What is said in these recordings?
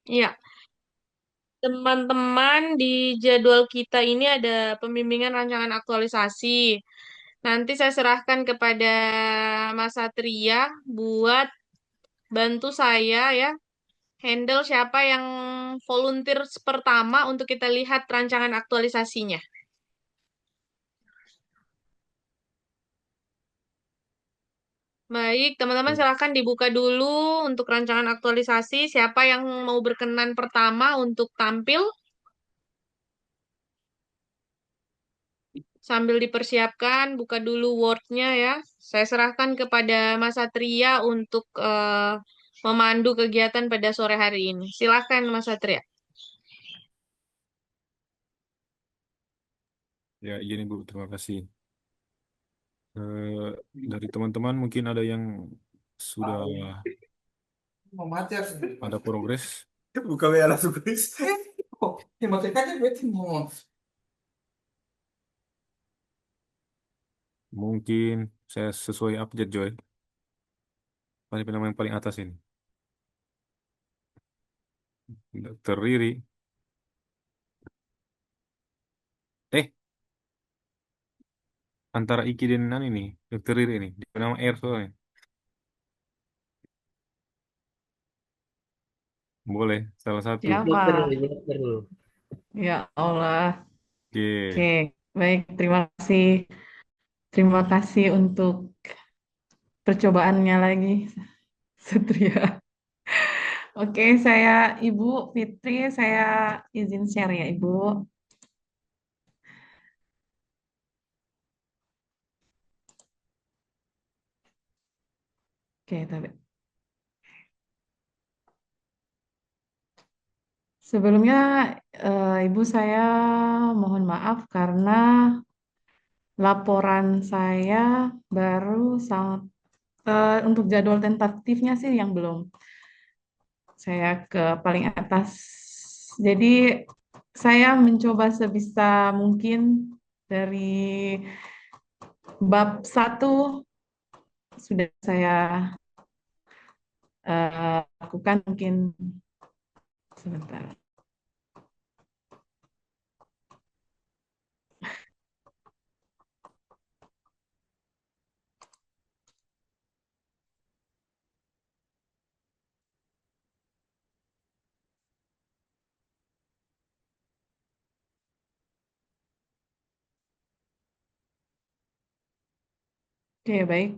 Iya, teman-teman di jadwal kita ini ada pembimbingan rancangan aktualisasi. Nanti saya serahkan kepada Mas Satria buat bantu saya ya, handle siapa yang volunteer pertama untuk kita lihat rancangan aktualisasinya. Baik, teman-teman silahkan dibuka dulu untuk rancangan aktualisasi. Siapa yang mau berkenan pertama untuk tampil sambil dipersiapkan, buka dulu Word-nya ya. Saya serahkan kepada Mas Satria untuk memandu kegiatan pada sore hari ini. Silahkan Mas Satria. Ya, izin Ibu, terima kasih. Dari teman-teman mungkin ada yang sudah Mau mati harus ada progres. buka WA langsung guys. Oh, yang mati kan berarti mau. Mungkin saya sesuai update Joy. Paling nama yang paling atas ini. Dokter Riri. Eh, antara Iki dan Nan ini, Dokter Riri ini. Dia nama R soalnya. Boleh, salah satu. Siapa? Dokter dulu. Ya Allah. Oke, Oke. baik. Terima kasih. Terima kasih untuk percobaannya lagi, Satria. Oke, saya Ibu Fitri. Saya izin share ya, Ibu. Oke, tapi sebelumnya Ibu saya mohon maaf karena laporan saya baru sangat untuk jadwal tentatifnya sih yang belum. Saya ke paling atas. Jadi saya mencoba sebisa mungkin dari bab satu sudah saya lakukan mungkin sebentar. Oke, baik.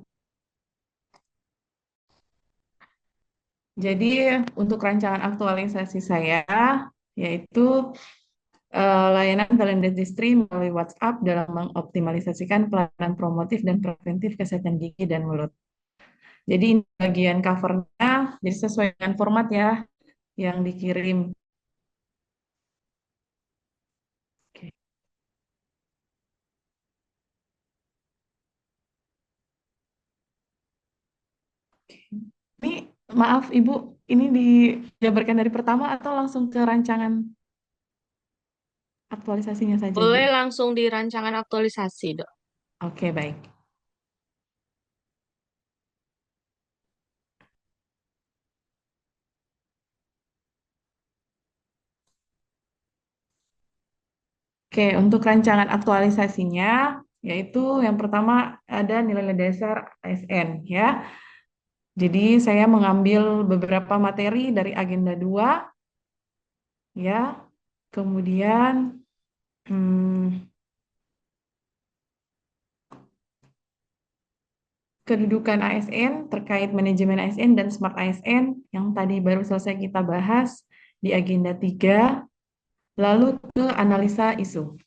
Jadi untuk rancangan aktualisasi saya yaitu layanan teledentistry melalui WhatsApp dalam mengoptimalisasikan pelayanan promotif dan preventif kesehatan gigi dan mulut. Jadi ini bagian covernya, jadi sesuai dengan format ya yang dikirim. Oke. Ini maaf Ibu, ini dijabarkan dari pertama atau langsung ke rancangan aktualisasinya saja Ibu? Boleh langsung di rancangan aktualisasi, Dok. Oke, baik. Oke, untuk rancangan aktualisasinya, yaitu yang pertama ada nilai dasar ASN ya. Jadi saya mengambil beberapa materi dari agenda 2 ya. Kemudian kedudukan ASN terkait manajemen ASN dan smart ASN yang tadi baru selesai kita bahas di agenda 3, lalu ke analisa isu.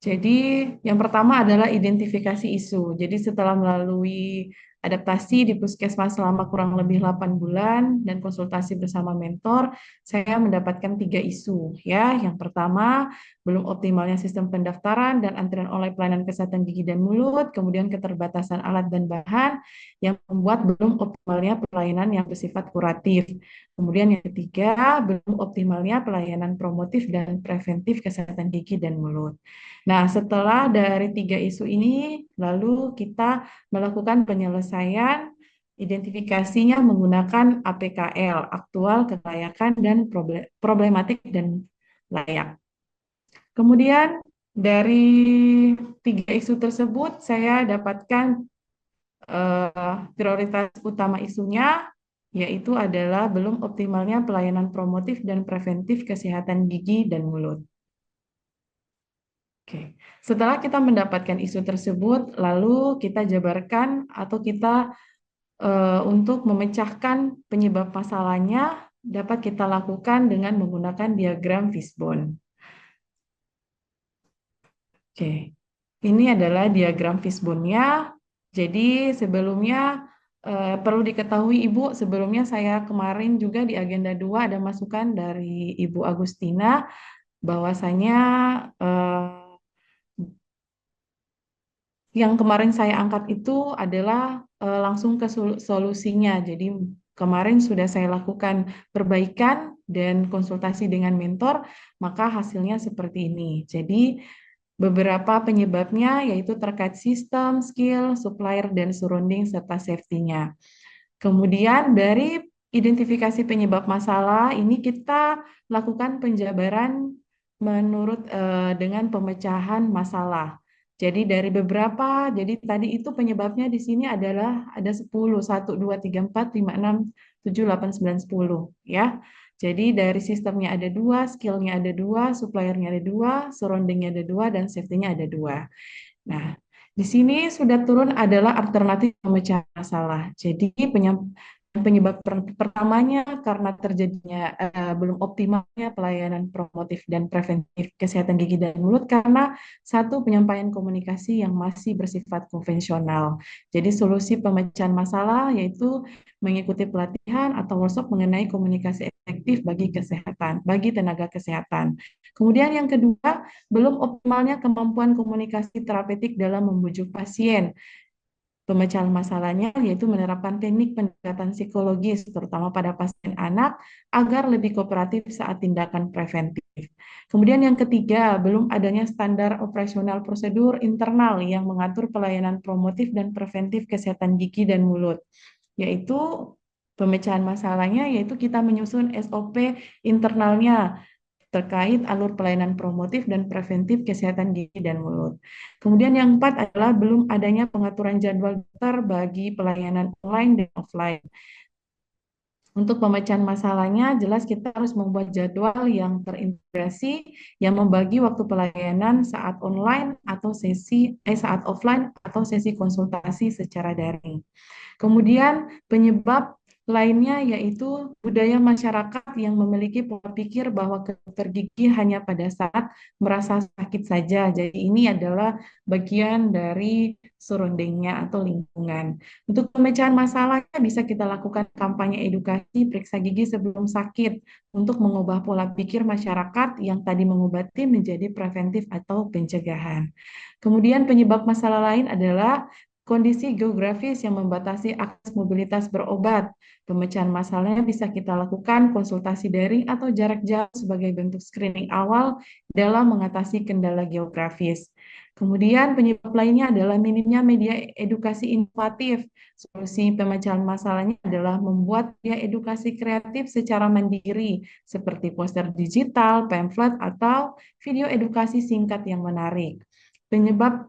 Jadi yang pertama adalah identifikasi isu. Jadi setelah melalui adaptasi di Puskesmas selama kurang lebih 8 bulan dan konsultasi bersama mentor, saya mendapatkan 3 isu. Ya, yang pertama belum optimalnya sistem pendaftaran dan antrian oleh pelayanan kesehatan gigi dan mulut, kemudian keterbatasan alat dan bahan yang membuat belum optimalnya pelayanan yang bersifat kuratif. Kemudian yang ketiga, belum optimalnya pelayanan promotif dan preventif kesehatan gigi dan mulut. Nah, setelah dari 3 isu ini, lalu kita melakukan penyelesaian Identifikasinya menggunakan APKL, aktual, kelayakan, dan problematik dan layak. Kemudian dari 3 isu tersebut, saya dapatkan prioritas utama isunya, yaitu adalah belum optimalnya pelayanan promotif dan preventif kesehatan gigi dan mulut. Oke. Setelah kita mendapatkan isu tersebut, lalu kita jabarkan atau kita untuk memecahkan penyebab masalahnya dapat kita lakukan dengan menggunakan diagram fishbone. Oke, ini adalah diagram fishbone-nya. Jadi sebelumnya perlu diketahui Ibu, sebelumnya saya kemarin juga di agenda 2 ada masukan dari Ibu Agustina bahwasanya yang kemarin saya angkat itu adalah langsung ke solusinya. Jadi kemarin sudah saya lakukan perbaikan dan konsultasi dengan mentor, maka hasilnya seperti ini. Jadi beberapa penyebabnya yaitu terkait sistem, skill, supplier, dan surrounding serta safety-nya. Kemudian dari identifikasi penyebab masalah ini kita lakukan penjabaran menurut dengan pemecahan masalah. Jadi dari beberapa, jadi tadi itu penyebabnya di sini adalah ada 10, 1, 2, 3, 4, 5, 6, 7, 8, 9, 10 ya. Jadi dari sistemnya ada 2, skillnya ada 2, suppliernya ada 2, surroundingnya ada 2, dan safety-nya ada 2. Nah, di sini sudah turun adalah alternatif pemecahan masalah. Jadi penyebab pertamanya karena terjadinya belum optimalnya pelayanan promotif dan preventif kesehatan gigi dan mulut karena satu penyampaian komunikasi yang masih bersifat konvensional. Jadi solusi pemecahan masalah yaitu mengikuti pelatihan atau workshop mengenai komunikasi efektif bagi kesehatan, bagi tenaga kesehatan. Kemudian yang kedua, belum optimalnya kemampuan komunikasi terapeutik dalam membujuk pasien. Pemecahan masalahnya yaitu menerapkan teknik pendekatan psikologis, terutama pada pasien anak, agar lebih kooperatif saat tindakan preventif. Kemudian yang ketiga, belum adanya standar operasional prosedur internal yang mengatur pelayanan promotif dan preventif kesehatan gigi dan mulut, yaitu pemecahan masalahnya yaitu kita menyusun SOP internalnya terkait alur pelayanan promotif dan preventif kesehatan gigi dan mulut. Kemudian yang keempat adalah belum adanya pengaturan jadwal dokter bagi pelayanan online dan offline. Untuk pemecahan masalahnya, jelas kita harus membuat jadwal yang terintegrasi, yang membagi waktu pelayanan saat online atau saat offline atau sesi konsultasi secara daring. Kemudian penyebab lainnya yaitu budaya masyarakat yang memiliki pola pikir bahwa ke dokter gigi hanya pada saat merasa sakit saja. Jadi ini adalah bagian dari surroundingnya atau lingkungan. Untuk pemecahan masalahnya bisa kita lakukan kampanye edukasi periksa gigi sebelum sakit untuk mengubah pola pikir masyarakat yang tadi mengobati menjadi preventif atau pencegahan. Kemudian penyebab masalah lain adalah kondisi geografis yang membatasi akses mobilitas berobat. Pemecahan masalahnya bisa kita lakukan konsultasi daring atau jarak jauh sebagai bentuk screening awal dalam mengatasi kendala geografis. Kemudian penyebab lainnya adalah minimnya media edukasi inovatif. Solusi pemecahan masalahnya adalah membuat media edukasi kreatif secara mandiri, seperti poster digital, pamflet, atau video edukasi singkat yang menarik. Penyebab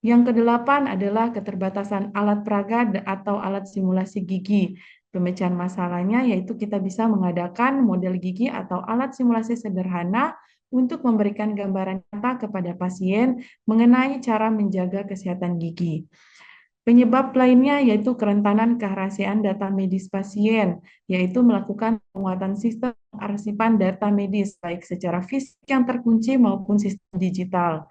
yang kedelapan adalah keterbatasan alat peraga atau alat simulasi gigi. Pemecahan masalahnya yaitu kita bisa mengadakan model gigi atau alat simulasi sederhana untuk memberikan gambaran nyata kepada pasien mengenai cara menjaga kesehatan gigi. Penyebab lainnya yaitu kerentanan kerahasiaan data medis pasien, yaitu melakukan penguatan sistem arsipan data medis, baik secara fisik yang terkunci maupun sistem digital.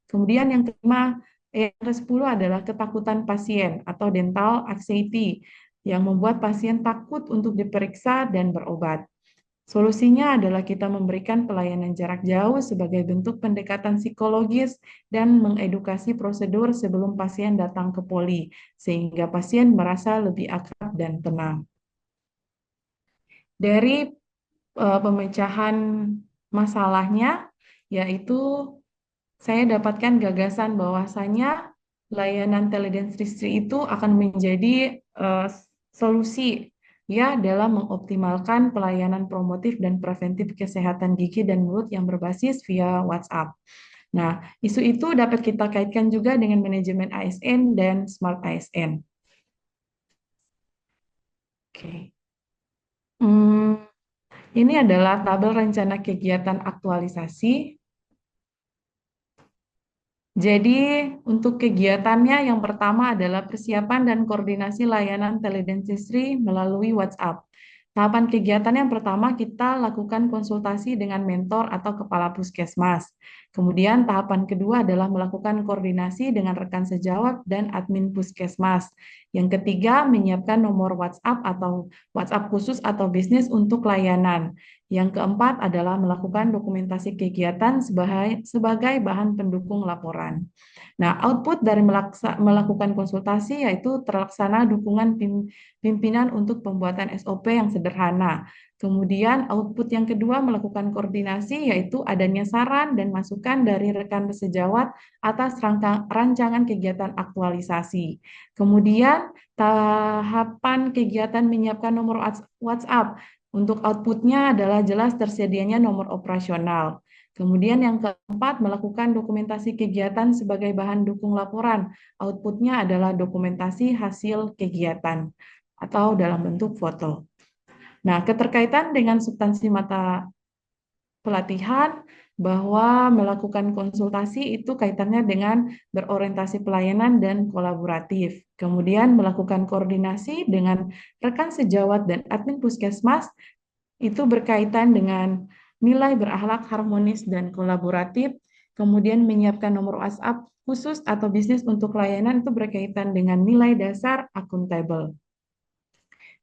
Kemudian yang kelima, yang ke-10 adalah ketakutan pasien atau dental anxiety yang membuat pasien takut untuk diperiksa dan berobat. Solusinya adalah kita memberikan pelayanan jarak jauh sebagai bentuk pendekatan psikologis dan mengedukasi prosedur sebelum pasien datang ke poli, sehingga pasien merasa lebih akrab dan tenang. Dari pemecahan masalahnya, yaitu saya dapatkan gagasan bahwasanya layanan teledentistry itu akan menjadi solusi ya dalam mengoptimalkan pelayanan promotif dan preventif kesehatan gigi dan mulut yang berbasis via WhatsApp. Nah, isu itu dapat kita kaitkan juga dengan manajemen ASN dan Smart ASN. Oke. Ini adalah tabel rencana kegiatan aktualisasi. Jadi, untuk kegiatannya yang pertama adalah persiapan dan koordinasi layanan teledentistry melalui WhatsApp. Tahapan kegiatan yang pertama kita lakukan konsultasi dengan mentor atau kepala puskesmas. Kemudian tahapan kedua adalah melakukan koordinasi dengan rekan sejawat dan admin puskesmas. Yang ketiga, menyiapkan nomor WhatsApp atau WhatsApp khusus atau bisnis untuk layanan. Yang keempat adalah melakukan dokumentasi kegiatan sebagai bahan pendukung laporan. Nah, output dari melakukan konsultasi yaitu terlaksana dukungan pimpinan untuk pembuatan SOP yang sederhana. Kemudian output yang kedua melakukan koordinasi yaitu adanya saran dan masukan dari rekan sejawat atas rancangan kegiatan aktualisasi. Kemudian tahapan kegiatan menyiapkan nomor WhatsApp. Untuk outputnya adalah jelas tersedianya nomor operasional. Kemudian yang keempat, melakukan dokumentasi kegiatan sebagai bahan dukung laporan. Outputnya adalah dokumentasi hasil kegiatan atau dalam bentuk foto. Nah, keterkaitan dengan substansi mata pelatihan bahwa melakukan konsultasi itu kaitannya dengan berorientasi pelayanan dan kolaboratif. Kemudian melakukan koordinasi dengan rekan sejawat dan admin puskesmas itu berkaitan dengan nilai berakhlak harmonis dan kolaboratif. Kemudian menyiapkan nomor WhatsApp khusus atau bisnis untuk layanan itu berkaitan dengan nilai dasar akuntabel.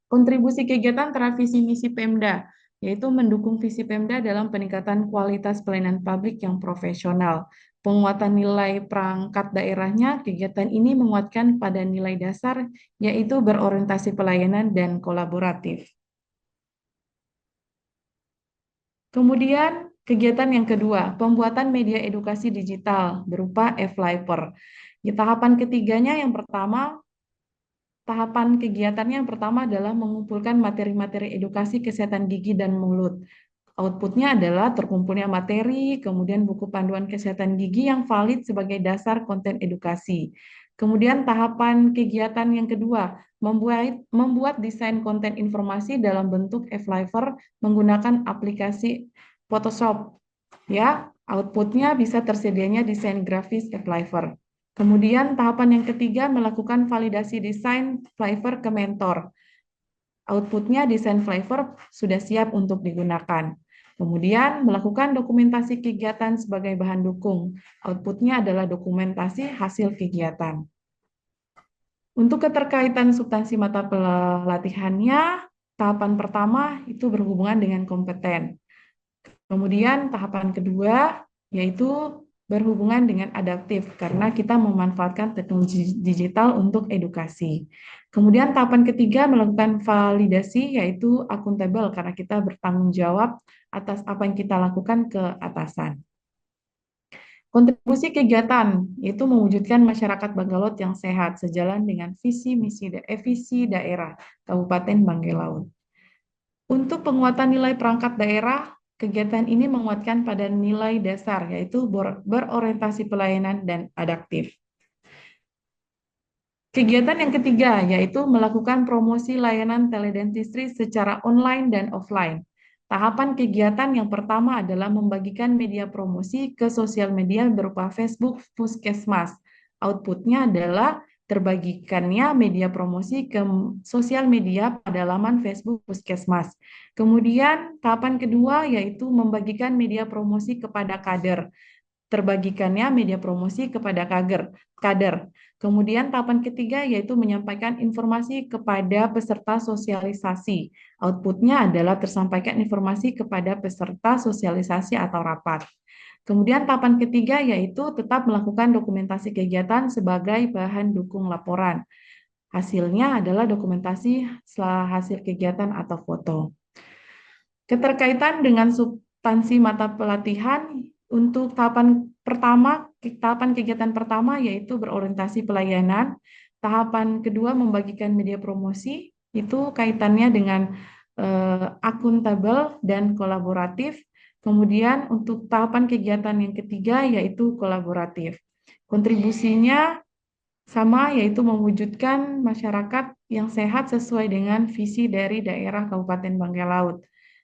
Kontribusi kegiatan terhadap visi misi Pemda, yaitu mendukung visi Pemda dalam peningkatan kualitas pelayanan publik yang profesional. Penguatan nilai perangkat daerahnya, kegiatan ini menguatkan pada nilai dasar, yaitu berorientasi pelayanan dan kolaboratif. Kemudian, kegiatan yang kedua, pembuatan media edukasi digital berupa F-Liper. Di tahapan ketiganya yang pertama, tahapan kegiatannya yang pertama adalah mengumpulkan materi-materi edukasi kesehatan gigi dan mulut. Outputnya adalah terkumpulnya materi, kemudian buku panduan kesehatan gigi yang valid sebagai dasar konten edukasi. Kemudian tahapan kegiatan yang kedua, membuat desain konten informasi dalam bentuk F-Liver menggunakan aplikasi Photoshop. Ya, outputnya bisa tersedianya desain grafis F-Liver. Kemudian tahapan yang ketiga melakukan validasi desain Fiverr ke mentor. Outputnya desain Fiverr sudah siap untuk digunakan. Kemudian melakukan dokumentasi kegiatan sebagai bahan dukung. Outputnya adalah dokumentasi hasil kegiatan. Untuk keterkaitan substansi mata pelatihannya, tahapan pertama itu berhubungan dengan kompeten. Kemudian tahapan kedua yaitu berhubungan dengan adaptif karena kita memanfaatkan teknologi digital untuk edukasi. Kemudian tahapan ketiga melakukan validasi yaitu akuntabel karena kita bertanggung jawab atas apa yang kita lakukan ke atasan. Kontribusi kegiatan yaitu mewujudkan masyarakat Bangkalot yang sehat sejalan dengan visi misi daerah Kabupaten Banggai Laut. Untuk penguatan nilai perangkat daerah, kegiatan ini menguatkan pada nilai dasar, yaitu berorientasi pelayanan dan adaptif. Kegiatan yang ketiga, yaitu melakukan promosi layanan teledentistry secara online dan offline. Tahapan kegiatan yang pertama adalah membagikan media promosi ke sosial media berupa Facebook Puskesmas. Outputnya adalah terbagikannya media promosi ke sosial media pada laman Facebook Puskesmas. Kemudian tahapan kedua yaitu membagikan media promosi kepada kader. Terbagikannya media promosi kepada kader. Kemudian tahapan ketiga yaitu menyampaikan informasi kepada peserta sosialisasi. Outputnya adalah tersampaikan informasi kepada peserta sosialisasi atau rapat. Kemudian tahapan ketiga yaitu tetap melakukan dokumentasi kegiatan sebagai bahan dukung laporan. Hasilnya adalah dokumentasi setelah hasil kegiatan atau foto. Keterkaitan dengan substansi mata pelatihan untuk tahapan kegiatan pertama yaitu berorientasi pelayanan, tahapan kedua membagikan media promosi, Itu kaitannya dengan akuntabel dan kolaboratif. Kemudian untuk tahapan kegiatan yang ketiga yaitu kolaboratif. Kontribusinya sama, yaitu mewujudkan masyarakat yang sehat sesuai dengan visi dari daerah Kabupaten Bangka Laut.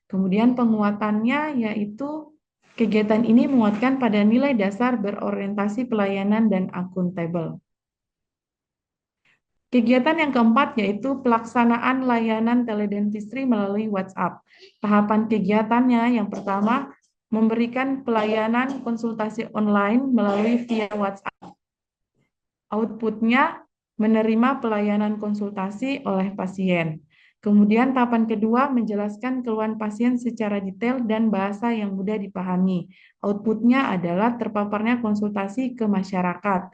Kemudian penguatannya yaitu kegiatan ini menguatkan pada nilai dasar berorientasi pelayanan dan akuntabel. Kegiatan yang keempat yaitu pelaksanaan layanan teledentistry melalui WhatsApp. Tahapan kegiatannya yang pertama memberikan pelayanan konsultasi online melalui via WhatsApp. Outputnya menerima pelayanan konsultasi oleh pasien. Kemudian tahapan kedua menjelaskan keluhan pasien secara detail dan bahasa yang mudah dipahami. Outputnya adalah terpaparnya konsultasi ke masyarakat.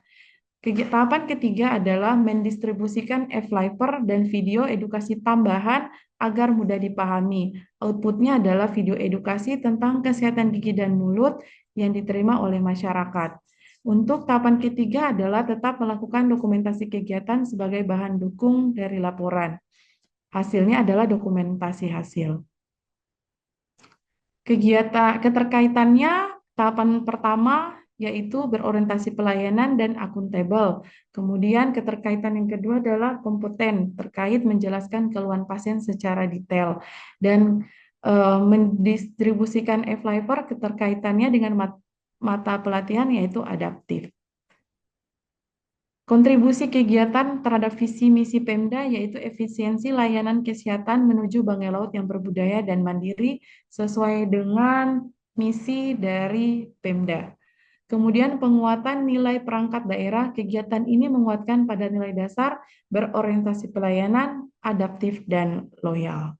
Tahapan ketiga adalah mendistribusikan e-flyer dan video edukasi tambahan agar mudah dipahami. Outputnya adalah video edukasi tentang kesehatan gigi dan mulut yang diterima oleh masyarakat. Untuk tahapan ketiga adalah tetap melakukan dokumentasi kegiatan sebagai bahan dukung dari laporan. Hasilnya adalah dokumentasi hasil. Kegiatan keterkaitannya tahapan pertama yaitu berorientasi pelayanan dan akuntabel. Kemudian keterkaitan yang kedua adalah kompeten terkait menjelaskan keluhan pasien secara detail dan mendistribusikan e-flyer keterkaitannya dengan mata pelatihan yaitu adaptif. Kontribusi kegiatan terhadap visi misi Pemda yaitu efisiensi layanan kesehatan menuju Bangka Laut yang berbudaya dan mandiri sesuai dengan misi dari Pemda. Kemudian penguatan nilai perangkat daerah, kegiatan ini menguatkan pada nilai dasar berorientasi pelayanan, adaptif, dan loyal.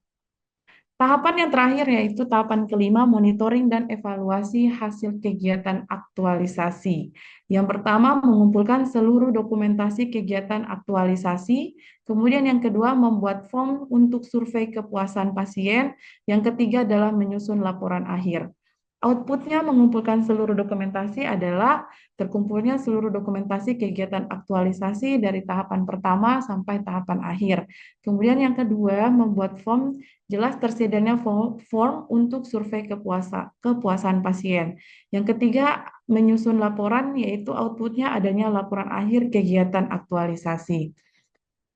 Tahapan yang terakhir yaitu tahapan kelima, monitoring dan evaluasi hasil kegiatan aktualisasi. Yang pertama, mengumpulkan seluruh dokumentasi kegiatan aktualisasi. Kemudian yang kedua, membuat form untuk survei kepuasan pasien. Yang ketiga adalah menyusun laporan akhir. Outputnya mengumpulkan seluruh dokumentasi adalah terkumpulnya seluruh dokumentasi kegiatan aktualisasi dari tahapan pertama sampai tahapan akhir. Kemudian yang kedua, membuat form jelas tersedianya form untuk survei kepuasan pasien. Yang ketiga, menyusun laporan yaitu outputnya adanya laporan akhir kegiatan aktualisasi.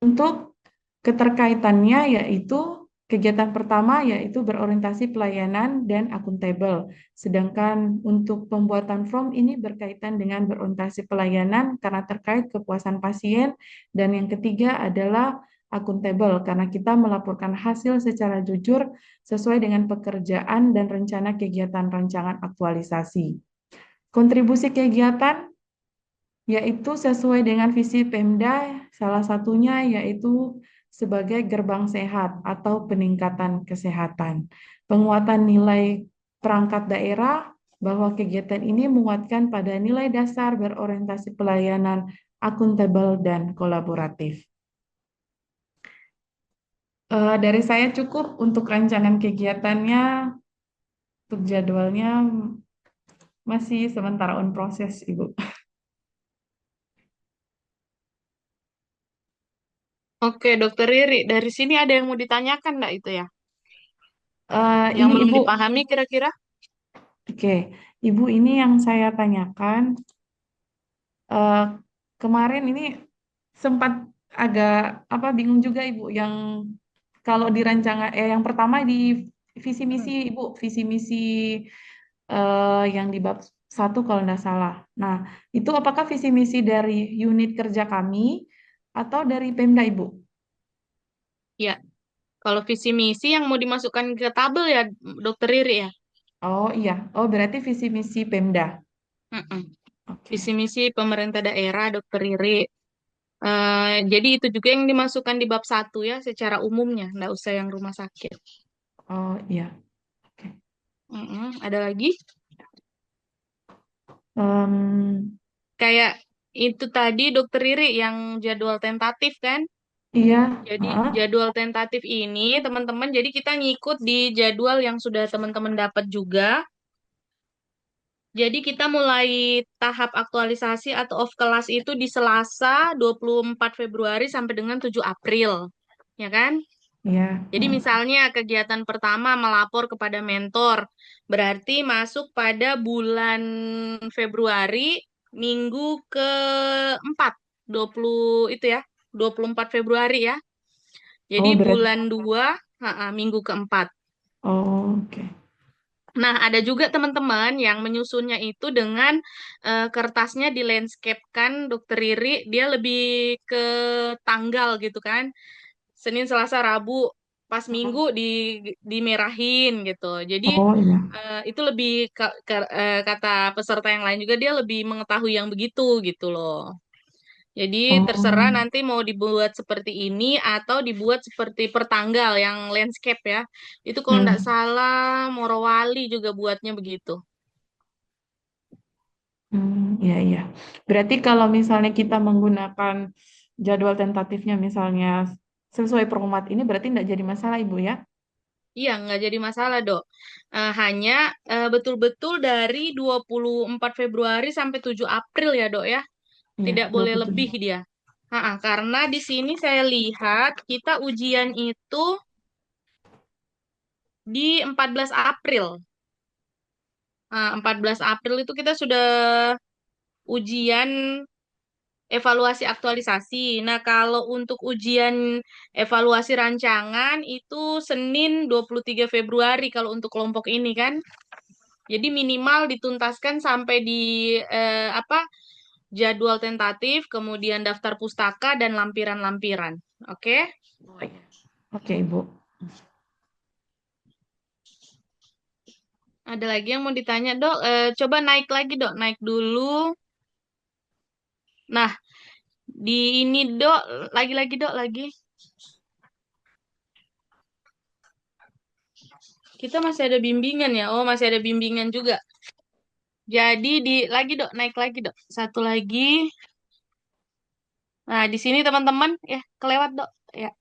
Untuk keterkaitannya yaitu kegiatan pertama yaitu berorientasi pelayanan dan akuntabel. Sedangkan untuk pembuatan form ini berkaitan dengan berorientasi pelayanan karena terkait kepuasan pasien. Dan yang ketiga adalah akuntabel karena kita melaporkan hasil secara jujur sesuai dengan pekerjaan dan rencana kegiatan rancangan aktualisasi. Kontribusi kegiatan yaitu sesuai dengan visi Pemda, salah satunya yaitu sebagai gerbang sehat atau peningkatan kesehatan. Penguatan nilai perangkat daerah bahwa kegiatan ini menguatkan pada nilai dasar berorientasi pelayanan, akuntabel, dan kolaboratif. Dari saya cukup untuk rancangan kegiatannya, untuk jadwalnya masih sementara on proses, Ibu. Oke, Dokter Riri, dari sini ada yang mau ditanyakan nggak itu ya? Yang Ini belum Ibu, dipahami kira-kira? oke, Ibu ini yang saya tanyakan eh, kemarin ini sempat agak apa bingung juga Ibu yang kalau di rancangan yang pertama di visi misi Ibu, visi misi yang di bab 1 kalau tidak salah. Nah, itu apakah visi misi dari unit kerja kami atau dari Pemda Ibu? Ya, kalau visi misi yang mau dimasukkan ke tabel ya, Dokter Riri ya. Oh iya, oh berarti visi misi Pemda. Mm-mm. Visi Oke. misi pemerintah daerah, Dokter Riri. Jadi itu juga yang dimasukkan di bab 1 ya, secara umumnya, nggak usah yang rumah sakit. Oh iya. Oke. Ada lagi? Em, Kayak itu tadi Dokter Riri yang jadwal tentatif kan? iya. Jadi Heeh. jadwal tentatif ini teman-teman, jadi kita ngikut di jadwal yang sudah teman-teman dapat juga. Jadi kita mulai tahap aktualisasi atau off kelas itu di Selasa 24 Februari sampai dengan 7 April. Ya kan? Iya. Jadi misalnya kegiatan pertama melapor kepada mentor, berarti masuk pada bulan Februari, minggu keempat, 20 itu ya, 24 Februari ya. Jadi Oh, berarti. bulan 2, minggu keempat. Oh, oke. Nah, ada juga teman-teman yang menyusunnya itu dengan kertasnya di landscape-kan, Dokter Riri, dia lebih ke tanggal gitu kan. Senin, Selasa, Rabu, pas Minggu dimerahin gitu. Jadi Oh, iya. itu lebih kata peserta yang lain juga dia lebih mengetahui yang begitu gitu loh. Jadi terserah Oh. nanti mau dibuat seperti ini atau dibuat seperti pertanggal yang landscape ya. Itu kalau nggak Hmm. salah Morowali juga buatnya begitu. Iya, iya. Berarti kalau misalnya kita menggunakan jadwal tentatifnya misalnya sesuai format ini berarti tidak jadi masalah, Ibu ya? Iya, nggak jadi masalah, Dok. Hanya betul-betul dari 24 Februari sampai 7 April ya, Dok ya. Iya, Tidak boleh 27. lebih dia. Karena di sini saya lihat kita ujian itu di 14 April. 14 April itu kita sudah ujian evaluasi aktualisasi. Nah, kalau untuk ujian evaluasi rancangan itu Senin 23 Februari kalau untuk kelompok ini kan. Jadi minimal dituntaskan sampai di apa jadwal tentatif, kemudian daftar pustaka dan lampiran-lampiran. Oke? Oh, iya. Oke, Ibu. Ada lagi yang mau ditanya, Dok? Coba naik lagi, Dok. Naik dulu. Nah, di ini, Dok. Lagi-lagi, Dok. Lagi. Kita masih ada bimbingan ya? Oh, masih ada bimbingan juga. Jadi, lagi, Dok. Naik lagi, Dok. Satu lagi. Nah, di sini teman-teman. Ya, kelewat, Dok. Ya,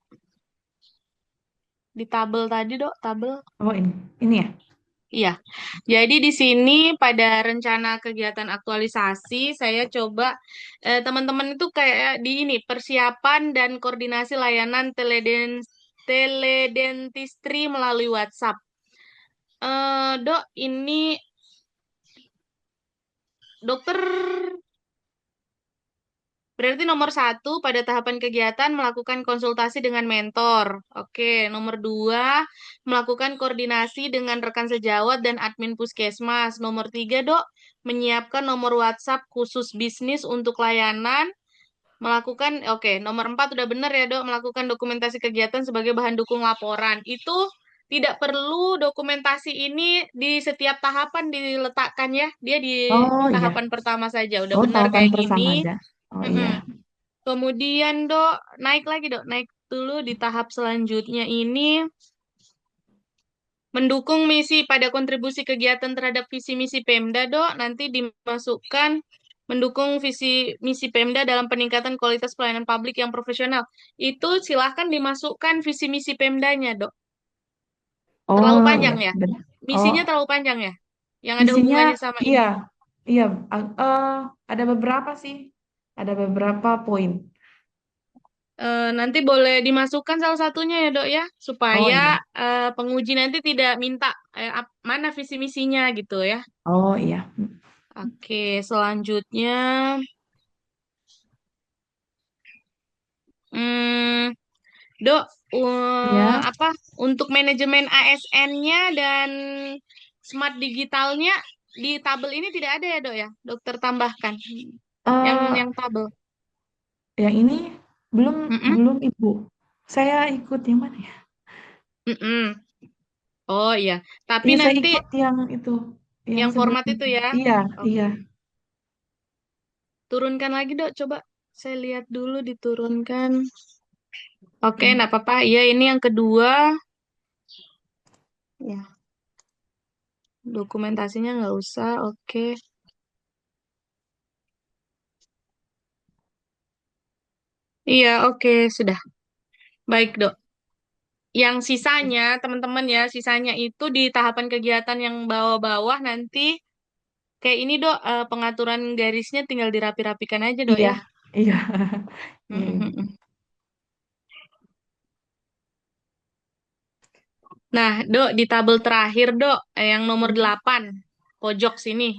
di tabel tadi, Dok. Tabel. Oh, ini. Ini ya? Iya, jadi di sini pada rencana kegiatan aktualisasi saya coba teman-teman itu kayak di ini persiapan dan koordinasi layanan teledentistry melalui WhatsApp. Dok, ini dokter berarti nomor satu pada tahapan kegiatan melakukan konsultasi dengan mentor. Oke, nomor dua melakukan koordinasi dengan rekan sejawat dan admin puskesmas. Nomor tiga, Dok, menyiapkan nomor WhatsApp khusus bisnis untuk layanan. Melakukan, oke, nomor empat udah benar ya, Dok, melakukan dokumentasi kegiatan sebagai bahan dukung laporan. Itu tidak perlu dokumentasi ini di setiap tahapan diletakkan ya. Dia di Oh, iya. tahapan pertama saja. Udah Oh, benar tahapan kayak bersama gini. aja. Oh, iya. Mm-mm. Kemudian, Dok, naik lagi, Dok. Naik dulu di tahap selanjutnya ini mendukung misi pada kontribusi kegiatan terhadap visi misi Pemda, Dok. Nanti dimasukkan mendukung visi misi Pemda dalam peningkatan kualitas pelayanan publik yang profesional. Itu silahkan dimasukkan visi misi Pemdanya, Dok. Terlalu Oh, iya. panjang ya? Benar. Oh, Misinya terlalu panjang ya? Yang ada isinya hubungannya sama iya. ini. Iya, ada beberapa sih. Ada beberapa poin. Nanti boleh dimasukkan salah satunya ya, Dok ya, Oh, supaya iya. penguji nanti tidak minta mana visi misinya gitu ya. Oh, iya. Oke, selanjutnya hmm, Dok, Iya. apa untuk manajemen ASN-nya dan smart digitalnya di tabel ini tidak ada ya, Dok ya? Dokter tambahkan Eh, yang tabel. yang ini belum Mm-mm, belum Ibu. Saya ikut yang mana ya? mm-mm. Oh iya, tapi Iya, saya nanti ikut yang itu, yang yang format sebelumnya. itu ya. Iya, iya. Oke. Turunkan lagi, Dok. Coba saya lihat dulu diturunkan. Oke, Iya. enggak apa-apa. Iya, ini yang kedua. Ya, dokumentasinya nggak usah. Oke. Iya, oke. Sudah. Baik, Dok. Yang sisanya, teman-teman ya, sisanya itu di tahapan kegiatan yang bawah-bawah nanti. Kayak ini, Dok. Pengaturan garisnya tinggal dirapi-rapikan aja, Dok Iya, ya. iya. Iya, Mm-mm, Ibu. mm-mm. Nah, Dok, di tabel terakhir, Dok, yang nomor Ya. 8 pojok sini.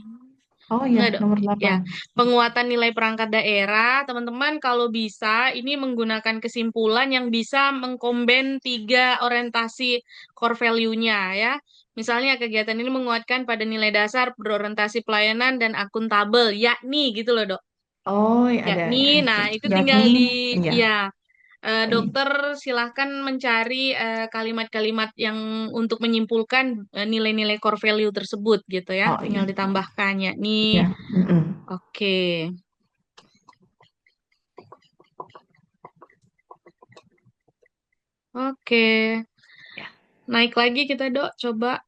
Oh iya, Enggak, Dok. nomor Ya, 8. penguatan nilai perangkat daerah, teman-teman kalau bisa ini menggunakan kesimpulan yang bisa mengkomben tiga orientasi core value-nya ya. Misalnya kegiatan ini menguatkan pada nilai dasar berorientasi pelayanan dan akuntabel, yakni gitu loh, Dok. Oh, iya, ada Yakni, ya. nah itu tinggal Yakni, di iya. ya Iya. dokter silahkan mencari kalimat-kalimat yang untuk menyimpulkan nilai-nilai core value tersebut gitu ya. Oh iya. Tinggal ditambahkan yakni Iya. Mm-mm. oke. Oke. Ya. Naik lagi kita, Dok. Coba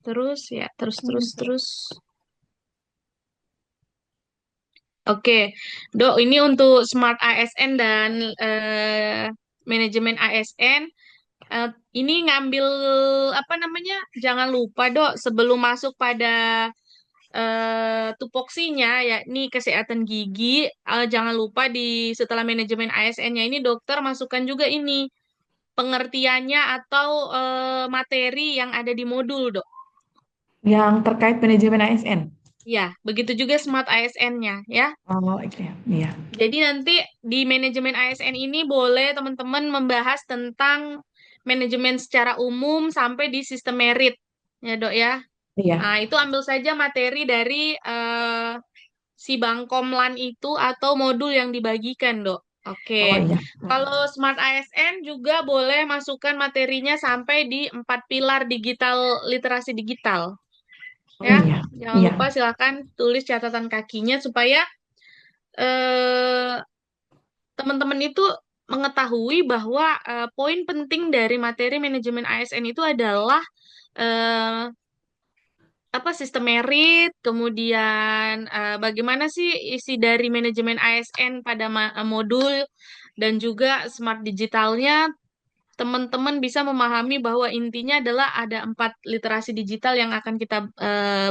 terus ya, terus. Oke, Dok, ini untuk Smart ASN dan eh, manajemen ASN. eh, ini ngambil apa namanya? Jangan lupa, Dok, sebelum masuk pada tupoksinya, yakni kesehatan gigi, jangan lupa di setelah manajemen ASN-nya ini dokter masukkan juga ini pengertiannya atau materi yang ada di modul, Dok. Yang terkait manajemen ASN. Ya, begitu juga Smart ASN-nya, ya. Oh, iya. Iya. Jadi nanti di manajemen ASN ini boleh teman-teman membahas tentang manajemen secara umum sampai di sistem merit, ya, Dok, ya. Iya. Nah, itu ambil saja materi dari si Bangkomlan itu atau modul yang dibagikan, Dok. Oh, Oke. iya. Kalau Smart ASN juga boleh masukkan materinya sampai di 4 pilar digital literasi digital. Oh, Ya, iya. jangan Iya. lupa silakan tulis catatan kakinya supaya eh, teman-teman itu mengetahui bahwa poin penting dari materi manajemen ASN itu adalah eh, apa sistem merit, kemudian bagaimana sih isi dari manajemen ASN pada modul dan juga smart digitalnya, teman-teman bisa memahami bahwa intinya adalah ada 4 literasi digital yang akan kita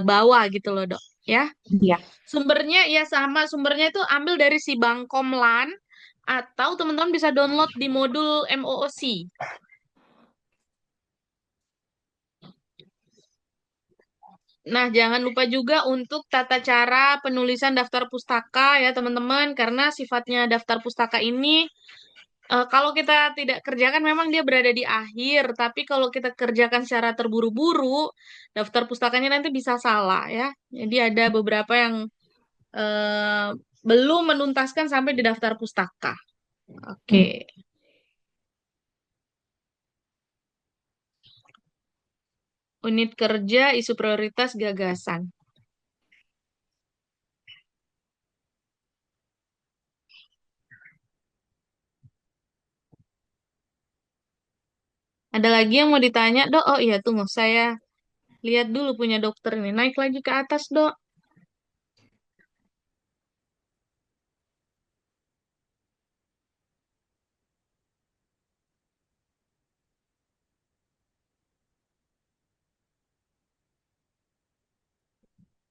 bawa gitu loh, Dok. Ya, Iya. sumbernya ya sama, sumbernya itu ambil dari si Bangkomlan atau teman-teman bisa download di modul MOOC. Nah, jangan lupa juga untuk tata cara penulisan daftar pustaka ya teman-teman, karena sifatnya daftar pustaka ini kalau kita tidak kerjakan memang dia berada di akhir, tapi kalau kita kerjakan secara terburu-buru, daftar pustakanya nanti bisa salah ya. Jadi ada beberapa yang eh, belum menuntaskan sampai di daftar pustaka. Hmm. Oke. Unit kerja, isu prioritas, gagasan. Ada lagi yang mau ditanya, Dok? Oh iya, tunggu. Saya lihat dulu punya dokter ini. Naik lagi ke atas, Dok.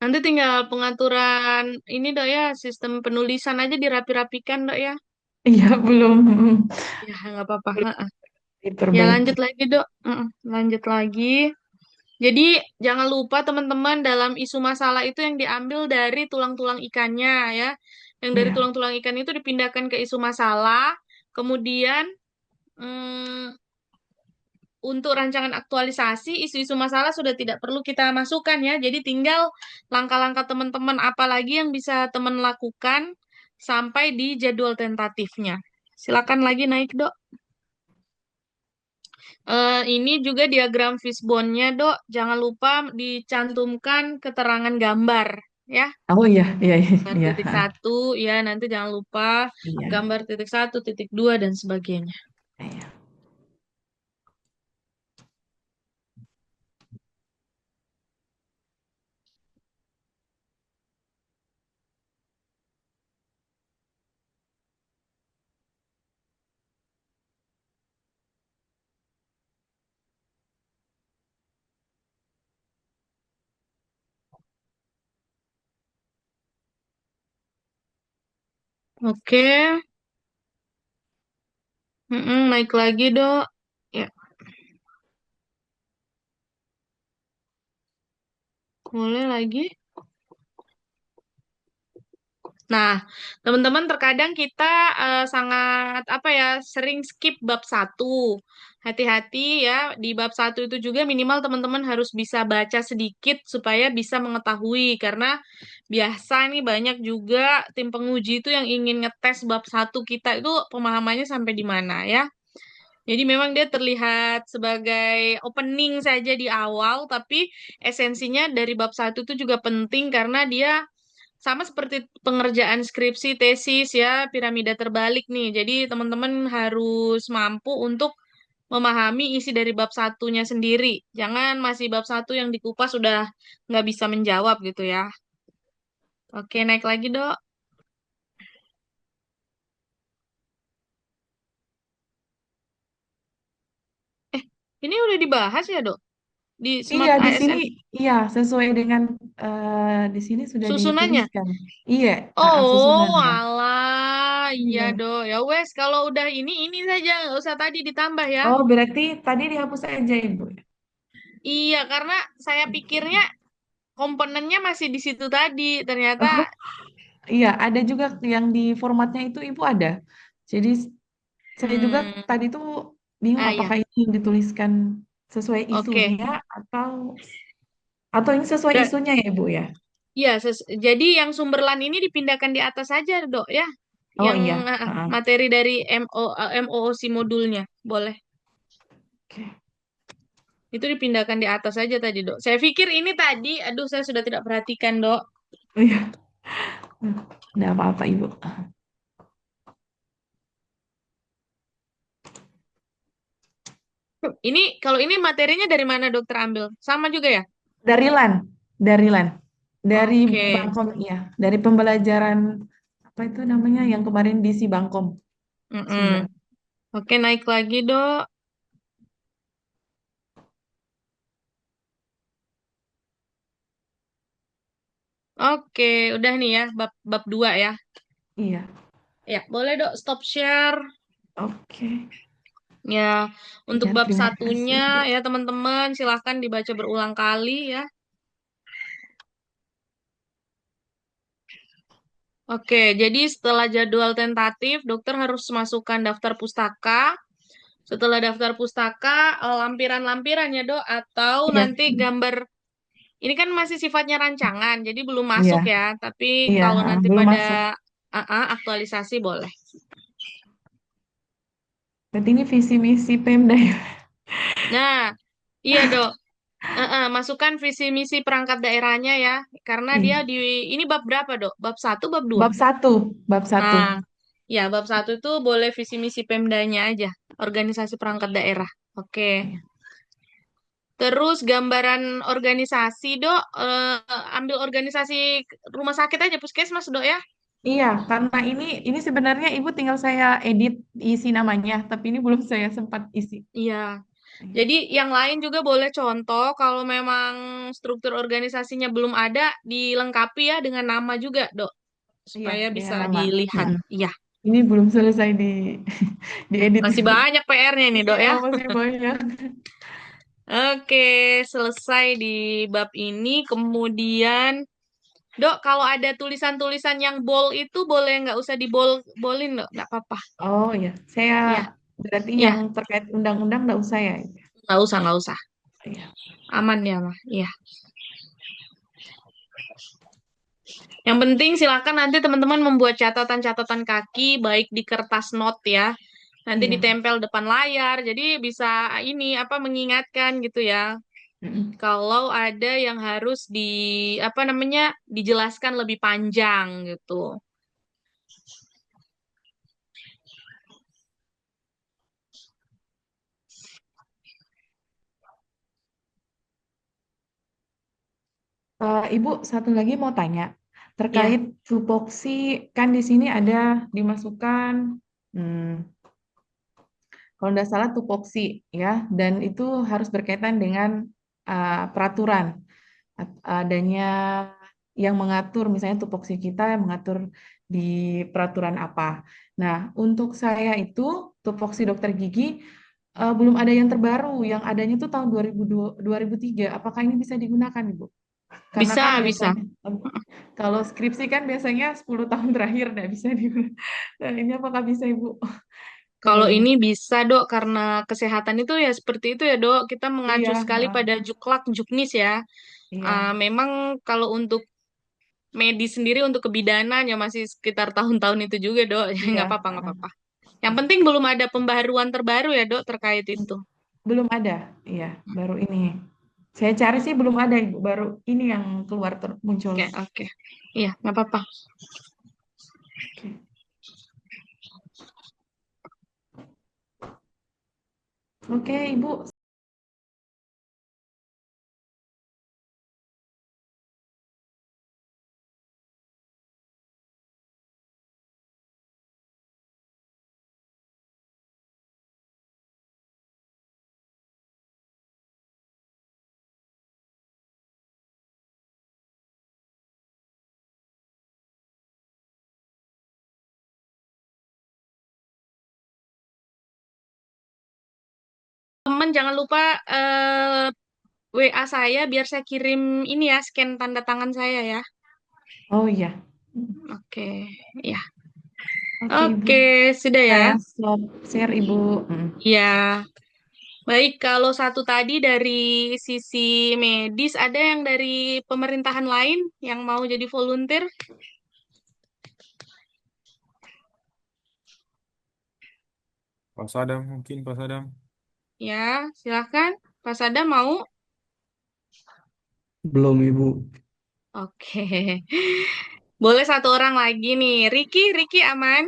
Nanti tinggal pengaturan ini, Dok, ya. Sistem penulisan aja dirapi-rapikan, Dok, ya. Iya, belum. Ya, nggak apa-apa. Belum Heeh. Ya, diperbaiki. lanjut lagi, Dok. Heeh, lanjut lagi. Jadi, jangan lupa teman-teman dalam isu masalah itu yang diambil dari tulang-tulang ikannya, ya. Yang dari Iya. tulang-tulang ikan itu dipindahkan ke isu masalah. Kemudian, hmm, untuk rancangan aktualisasi, isu-isu masalah sudah tidak perlu kita masukkan ya. Jadi tinggal langkah-langkah teman-teman apa lagi yang bisa teman lakukan sampai di jadwal tentatifnya. Silakan lagi naik, Dok. Ini juga diagram fishbone-nya, Dok. Jangan lupa dicantumkan keterangan gambar, ya. Oh iya, iya, iya, Gambar iya. titik satu, ya. Nanti jangan lupa Iya. gambar titik satu, titik dua, dan sebagainya. Iya. Oke. Naik lagi, Dok. Ya, mulai lagi. Nah, teman-teman terkadang kita sangat apa ya sering skip bab satu. Hati-hati ya di bab satu itu juga minimal teman-teman harus bisa baca sedikit supaya bisa mengetahui karena biasa nih banyak juga tim penguji itu yang ingin ngetes bab satu kita itu pemahamannya sampai di mana ya. Jadi memang dia terlihat sebagai opening saja di awal, tapi esensinya dari bab satu itu juga penting karena dia sama seperti pengerjaan skripsi, tesis ya, piramida terbalik nih. Jadi teman-teman harus mampu untuk memahami isi dari bab satunya sendiri. Jangan masih bab satu yang dikupas sudah nggak bisa menjawab gitu ya. Oke, naik lagi, Dok. Eh, ini udah dibahas ya, Dok? Di Iya, Smart di sini ASN iya sesuai dengan di sini sudah susunannya? dituliskan. Iya, Oh, susunannya. alah, iya, Iya. Dok. Ya wes, kalau udah ini saja, nggak usah tadi ditambah ya. Oh, berarti tadi dihapus aja, Ibu. Iya, karena saya pikirnya komponennya masih di situ tadi. Ternyata, Oh, iya, ada juga yang di formatnya itu Ibu ada. Jadi saya juga hmm, tadi tuh bingung ya, apakah ini yang dituliskan sesuai oke. isunya atau ini sesuai Da- isunya ya, Ibu ya. Iya, jadi yang Sumberlan ini dipindahkan di atas saja, Dok, ya. Oh Yang iya. Heeh. materi dari MOOC modulnya, boleh. Oke. Itu dipindahkan di atas saja tadi, Dok. Saya pikir ini tadi, aduh, saya sudah tidak perhatikan, Dok. Oh iya. Nggak apa-apa, Ibu. Ini, kalau ini materinya dari mana dokter ambil? Sama juga ya? Dari LAN, dari LAN, dari Oke. Bangkom, ya, dari pembelajaran apa itu namanya yang kemarin di si Bangkom Mm-mm. sumber. Oke, naik lagi, Dok. Oke, udah nih ya, bab bab 2 ya. Iya, Ya, boleh, Dok, stop share. oke. Ya, untuk Ya, bab terima kasih, satunya Ibu. ya teman-teman silahkan dibaca berulang kali ya. Oke, jadi setelah jadwal tentatif, dokter harus masukkan daftar pustaka. Setelah daftar pustaka, lampiran-lampiran ya, Dok, atau Iya, nanti gambar. Ini kan masih sifatnya rancangan, jadi belum iya, masuk ya. Tapi iya, kalau nanti belum pada masuk. aktualisasi boleh. Berarti ini visi misi Pemda ya? Nah, iya, Dok. Masukkan visi misi perangkat daerahnya ya, karena dia Iya. di ini bab berapa, Dok? Bab satu, bab 2. Bab satu, bab satu. Nah, ya bab satu itu boleh visi misi Pemdanya aja, organisasi perangkat daerah. Oke. Iya. Terus gambaran organisasi, Dok, ambil organisasi rumah sakit aja, puskesmas, Dok ya. Iya, karena ini sebenarnya Ibu tinggal saya edit isi namanya, tapi ini belum saya sempat isi. Iya. Iya, Jadi yang lain juga boleh contoh kalau memang struktur organisasinya belum ada, dilengkapi ya dengan nama juga, Dok, iya, supaya bisa dengan nama. dilihat. Mm-mm. Iya. Ini belum selesai diedit. Masih banyak PR-nya nih, Dok Iya, ya. masih banyak. Oke, selesai di bab ini. Kemudian, Dok, kalau ada tulisan-tulisan yang bold itu boleh nggak usah bolin, Dok? Nggak apa-apa. Oh ya, saya Iya, berarti yang iya. terkait undang-undang nggak usah ya? Nggak usah, nggak usah. Iya. Aman ya, mah. Iya. Yang penting silakan nanti teman-teman membuat catatan-catatan kaki, baik di kertas note ya. Nanti Iya. ditempel depan layar, jadi bisa ini apa mengingatkan gitu ya. Mm-mm. Kalau ada yang harus apa namanya dijelaskan lebih panjang gitu. Ibu, satu lagi mau tanya Ya, terkait tupoksi, kan di sini ada dimasukkan, hmm, kalau tidak salah tupoksi ya, dan itu harus berkaitan dengan peraturan adanya yang mengatur, misalnya tupoksi kita yang mengatur di peraturan apa. Nah, untuk saya itu tupoksi dokter gigi, belum ada yang terbaru. Yang adanya tuh tahun 2003. Apakah ini bisa digunakan, Ibu? Karena kan Bisa, bisa. biasanya, kalau skripsi kan biasanya 10 tahun terakhir nggak bisa digunakan. Nah, ini apakah bisa, Ibu? Kalau Kalau ini bisa, Dok, karena kesehatan itu ya seperti itu ya, Dok. Kita mengacu iya, sekali pada juklak, juknis ya. iya, Memang kalau untuk medis sendiri, untuk kebidanan ya masih sekitar tahun-tahun itu juga, Dok. iya. Nggak apa-apa, nggak apa-apa. Yang penting belum ada pembaharuan terbaru ya, Dok, terkait itu. Belum ada, iya, baru ini. Saya cari sih belum ada, Ibu. Baru ini yang keluar muncul. Oke, oke. Iya, nggak apa-apa. Oke. Oke, Ibu. Teman, jangan lupa WA saya biar saya kirim ini ya, scan tanda tangan saya ya. Oh iya. Oke, ya. Oke, Ibu. Oke, sudah ya. Saya stop share, Ibu. Ya, baik. Kalau satu tadi dari sisi medis, ada yang dari pemerintahan lain yang mau jadi volunteer? Pak Sadam mungkin, Pak Sadam. Ya, silahkan. Pak Sada mau? Belum, Ibu. Oke. Boleh satu orang lagi nih. Riki aman?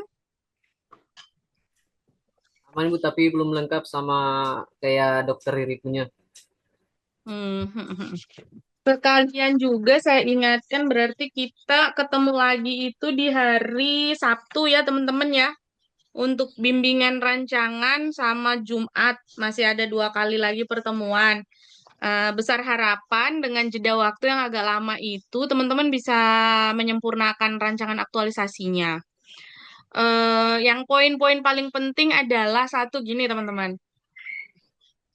Aman Bu, tapi belum lengkap sama kayak dokter Riri punya. Hmm. Sekalian juga saya ingatkan berarti kita ketemu lagi itu di hari Sabtu ya teman-teman ya. Untuk bimbingan rancangan sama Jumat masih ada 2 kali lagi pertemuan. Besar harapan dengan jeda waktu yang agak lama itu teman-teman bisa menyempurnakan rancangan aktualisasinya. Yang poin-poin paling penting adalah satu gini teman-teman.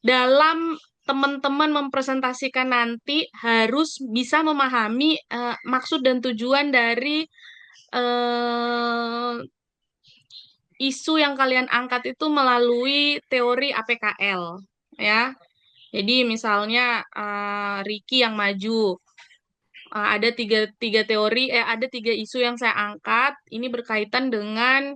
Dalam teman-teman mempresentasikan nanti harus bisa memahami maksud dan tujuan dari eh, isu yang kalian angkat itu melalui teori APKL ya. Jadi misalnya Ricky yang maju, ada tiga teori, ada 3 isu yang saya angkat. Ini berkaitan dengan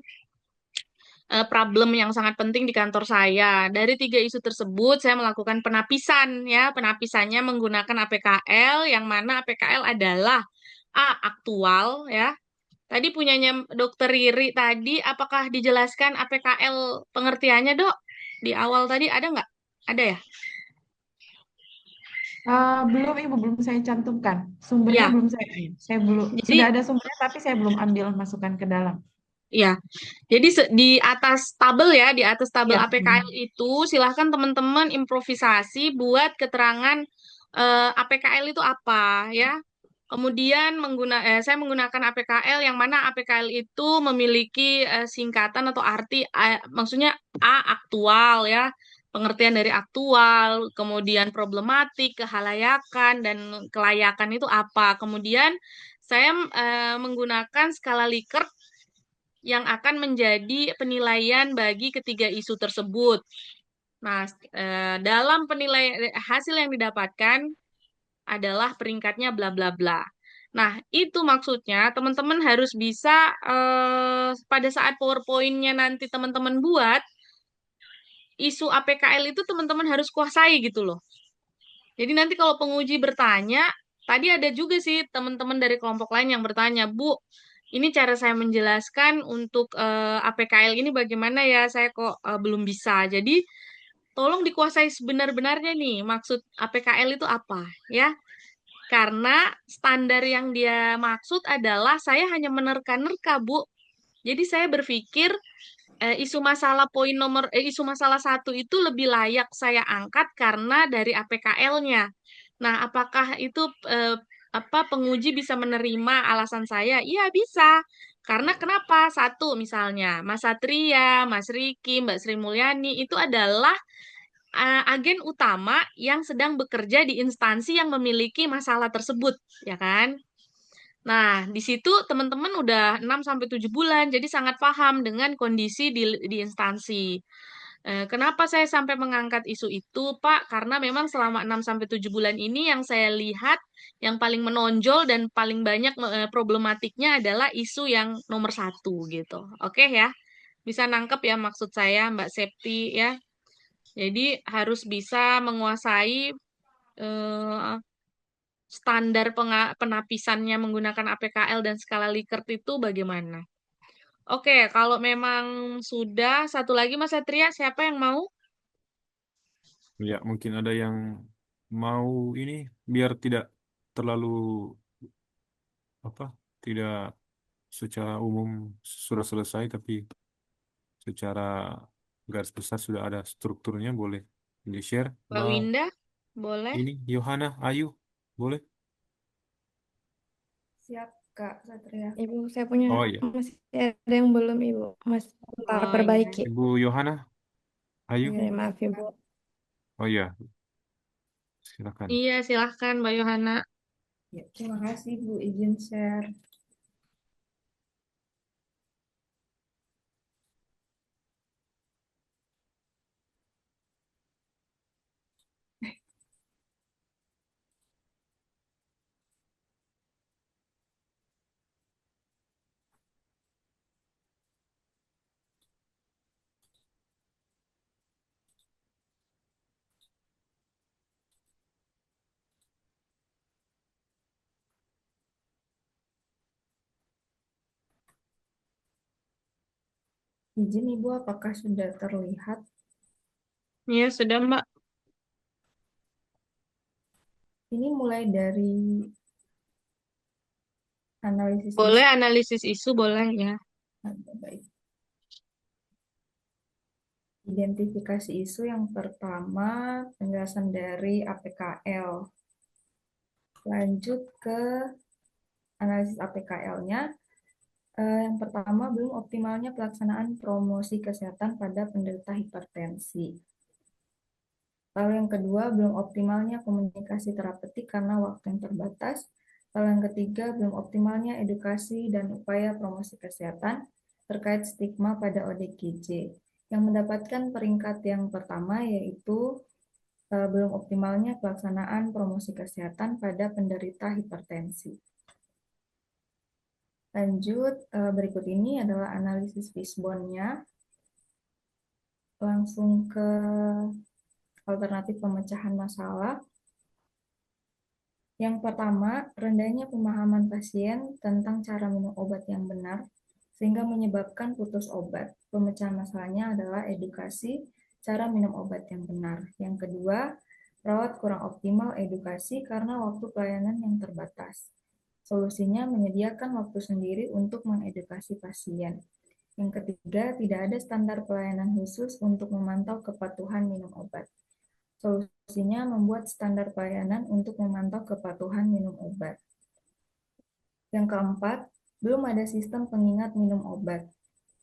problem yang sangat penting di kantor saya. Dari 3 isu tersebut, saya melakukan penapisan ya. Penapisannya menggunakan APKL, yang mana APKL adalah aktual ya. Tadi punyanya Dokter Riri tadi, apakah dijelaskan APKL pengertiannya, Dok? Di awal tadi ada nggak? Ada ya? Belum, Ibu, belum saya cantumkan. Sumbernya Ya, belum saya belum, sudah jadi ada sumbernya, tapi saya belum ambil masukkan ke dalam. ya. Jadi di atas tabel ya, di atas tabel Iya. APKL itu silahkan teman-teman improvisasi buat keterangan APKL itu apa ya. Kemudian saya menggunakan APKL yang mana APKL itu memiliki singkatan atau arti, maksudnya aktual ya, pengertian dari aktual, kemudian problematik, kehalayakan, dan kelayakan itu apa. Kemudian saya menggunakan skala Likert yang akan menjadi penilaian bagi ketiga isu tersebut. Nah, dalam penilaian hasil yang didapatkan adalah peringkatnya bla bla bla. Nah, itu maksudnya teman-teman harus bisa pada saat PowerPoint-nya nanti teman-teman buat, isu APKL itu teman-teman harus kuasai gitu loh. Jadi nanti kalau penguji bertanya, tadi ada juga sih teman-teman dari kelompok lain yang bertanya, Bu, ini cara saya menjelaskan untuk APKL ini bagaimana ya? Saya kok belum bisa. Jadi tolong dikuasai sebenar-benarnya nih, maksud APKL itu apa ya? Karena standar yang dia maksud adalah saya hanya menerka-nerka, Bu. Jadi saya berpikir isu masalah 1 itu lebih layak saya angkat karena dari APKL-nya. Nah, apakah itu penguji bisa menerima alasan saya? Iya, bisa. Karena kenapa? Satu, misalnya, Mas Satria, Mas Riki, Mbak Sri Mulyani itu adalah agen utama yang sedang bekerja di instansi yang memiliki masalah tersebut, ya kan? Nah, di situ teman-teman udah 6 sampai 7 bulan, jadi sangat paham dengan kondisi di instansi. Kenapa saya sampai mengangkat isu itu, Pak? Karena memang selama 6 sampai 7 bulan ini yang saya lihat yang paling menonjol dan paling banyak problematiknya adalah isu yang nomor satu gitu. Oke ya, bisa nangkep ya maksud saya, Mbak Septi ya. Jadi harus bisa menguasai eh, standar penapisannya menggunakan APKL dan skala Likert itu bagaimana? Oke, kalau memang sudah, satu lagi Mas Satria, siapa yang mau? Ya, mungkin ada yang mau ini biar tidak terlalu apa, tidak secara umum sudah selesai, tapi secara garis besar sudah ada strukturnya, boleh di-share. Mbak Winda, boleh? Ini Yohana, Ayu, boleh? Siap, Kak Satria. Ibu, saya punya Oh iya, masih ada yang belum Ibu, Mas bentar Oh perbaiki. iya. Ibu Yohana, Ayu. Iya, Ya, maaf Ibu. Oh iya, silakan. Iya, silahkan Mbak Yohana. ya, terima kasih Bu izin share. Izin Ibu, apakah sudah terlihat? Iya, sudah Mbak. Ini mulai dari analisis Boleh isu. analisis isu, boleh ya. Baik. Identifikasi isu yang pertama, penjelasan dari APKL. Lanjut ke analisis APKL-nya. Yang pertama, belum optimalnya pelaksanaan promosi kesehatan pada penderita hipertensi. Lalu yang kedua, belum optimalnya komunikasi terapeutik karena waktu yang terbatas. Lalu yang ketiga, belum optimalnya edukasi dan upaya promosi kesehatan terkait stigma pada ODGJ. Yang mendapatkan peringkat yang pertama yaitu belum optimalnya pelaksanaan promosi kesehatan pada penderita hipertensi. Lanjut, berikut ini adalah analisis fishbone-nya. Langsung ke alternatif pemecahan masalah. Yang pertama, rendahnya pemahaman pasien tentang cara minum obat yang benar, sehingga menyebabkan putus obat. Pemecahan masalahnya adalah edukasi cara minum obat yang benar. Yang kedua, perawat kurang optimal edukasi karena waktu pelayanan yang terbatas. Solusinya menyediakan waktu sendiri untuk mengedukasi pasien. Yang ketiga, tidak ada standar pelayanan khusus untuk memantau kepatuhan minum obat. Solusinya membuat standar pelayanan untuk memantau kepatuhan minum obat. Yang keempat, belum ada sistem pengingat minum obat.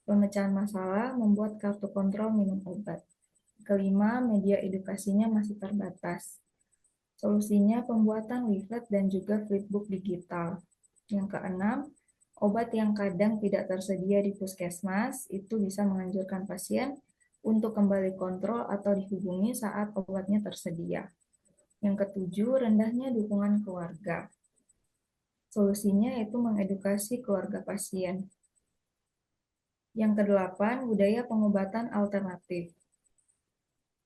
Pemecahan masalah membuat kartu kontrol minum obat. Kelima, media edukasinya masih terbatas. Solusinya pembuatan leaflet dan juga flipbook digital. Yang keenam, obat yang kadang tidak tersedia di puskesmas itu bisa menganjurkan pasien untuk kembali kontrol atau dihubungi saat obatnya tersedia. Yang ketujuh, rendahnya dukungan keluarga. Solusinya yaitu mengedukasi keluarga pasien. Yang kedelapan, budaya pengobatan alternatif.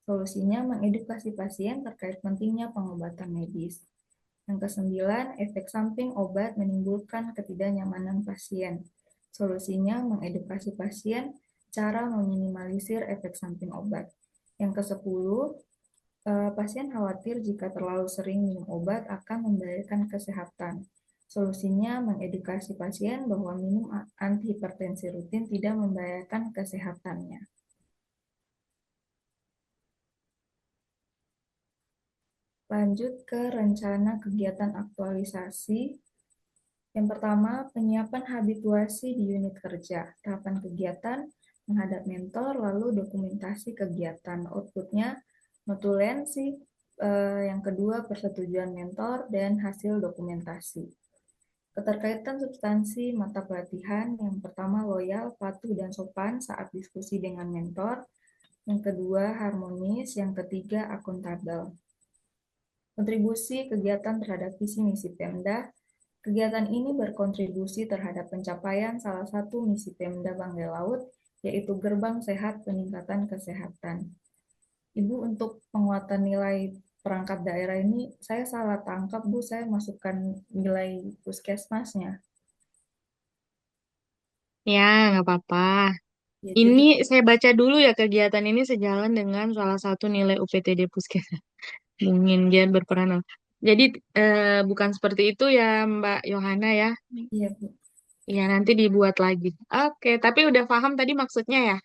Solusinya mengedukasi pasien terkait pentingnya pengobatan medis. Yang kesembilan, efek samping obat menimbulkan ketidaknyamanan pasien. Solusinya mengedukasi pasien cara meminimalisir efek samping obat. Yang kesepuluh, pasien khawatir jika terlalu sering minum obat akan membahayakan kesehatan. Solusinya mengedukasi pasien bahwa minum antihipertensi rutin tidak membahayakan kesehatannya. Lanjut ke rencana kegiatan aktualisasi. Yang pertama, penyiapan habituasi di unit kerja. Tahapan kegiatan, menghadap mentor, lalu dokumentasi kegiatan. Outputnya notulensi. Yang kedua, persetujuan mentor dan hasil dokumentasi. Keterkaitan substansi mata pelatihan, yang pertama loyal, patuh, dan sopan saat diskusi dengan mentor. Yang kedua, harmonis. Yang ketiga, akuntabel. Kontribusi kegiatan terhadap visi misi Pemda. Kegiatan ini berkontribusi terhadap pencapaian salah satu misi Pemda Banggai Laut, yaitu gerbang sehat peningkatan kesehatan. Ibu, untuk penguatan nilai perangkat daerah ini, saya salah tangkap, Bu. Saya masukkan nilai puskesmasnya. Ya, nggak apa-apa. Ya, Ini jadi saya baca dulu ya, kegiatan ini sejalan dengan salah satu nilai UPTD Puskesmas. Mungkin dia berperan. Jadi bukan seperti itu ya Mbak Yohana ya. iya, Bu. Ya nanti dibuat lagi. Oke, tapi udah paham tadi maksudnya ya?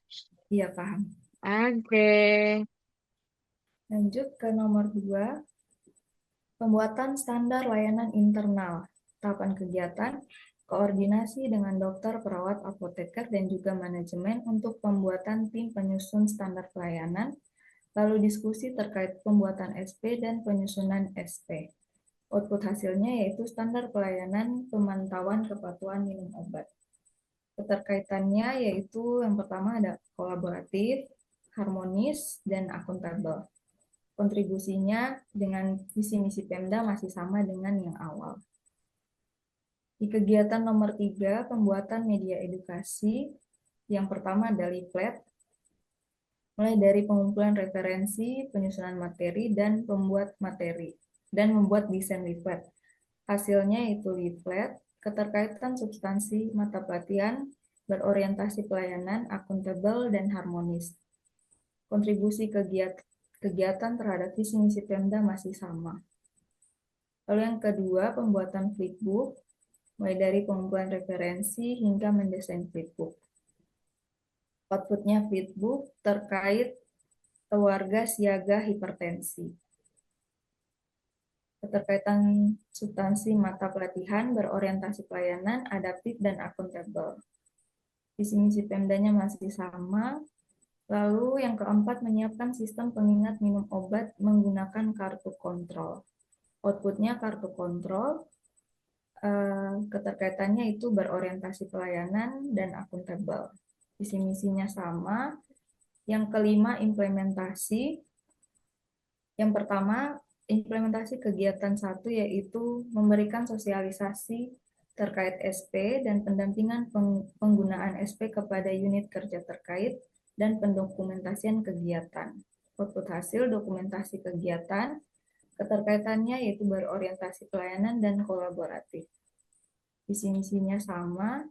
Iya, paham. Oke. Lanjut ke nomor 2, pembuatan standar layanan internal. Tahapan kegiatan, koordinasi dengan dokter, perawat, apoteker, dan juga manajemen untuk pembuatan tim penyusun standar pelayanan, lalu diskusi terkait pembuatan SP dan penyusunan SP. Output hasilnya yaitu standar pelayanan pemantauan kepatuhan minum obat. Keterkaitannya yaitu yang pertama ada kolaboratif, harmonis, dan akuntabel. Kontribusinya dengan visi misi Pemda masih sama dengan yang awal. Di kegiatan nomor 3, pembuatan media edukasi, yang pertama ada leaflet, mulai dari pengumpulan referensi, penyusunan materi, dan membuat materi, dan membuat desain leaflet. Hasilnya itu leaflet, keterkaitan substansi mata pelatihan, berorientasi pelayanan, akuntabel, dan harmonis. Kontribusi kegiatan terhadap visi misi Pemda masih sama. Lalu yang kedua, pembuatan flipbook, mulai dari pengumpulan referensi hingga mendesain flipbook. Outputnya flipbook terkait keluarga siaga hipertensi. Keterkaitan substansi mata pelatihan, berorientasi pelayanan, adaptif, dan akuntabel. Visi misi Pemdanya masih sama. Lalu yang keempat, menyiapkan sistem pengingat minum obat menggunakan kartu kontrol. Outputnya kartu kontrol, keterkaitannya itu berorientasi pelayanan dan akuntabel. Visi misinya sama. Yang kelima, implementasi. Yang pertama, implementasi kegiatan 1 yaitu memberikan sosialisasi terkait SP dan pendampingan penggunaan SP kepada unit kerja terkait dan pendokumentasian kegiatan. Output hasil dokumentasi kegiatan, keterkaitannya yaitu berorientasi pelayanan dan kolaboratif. Visi misinya sama.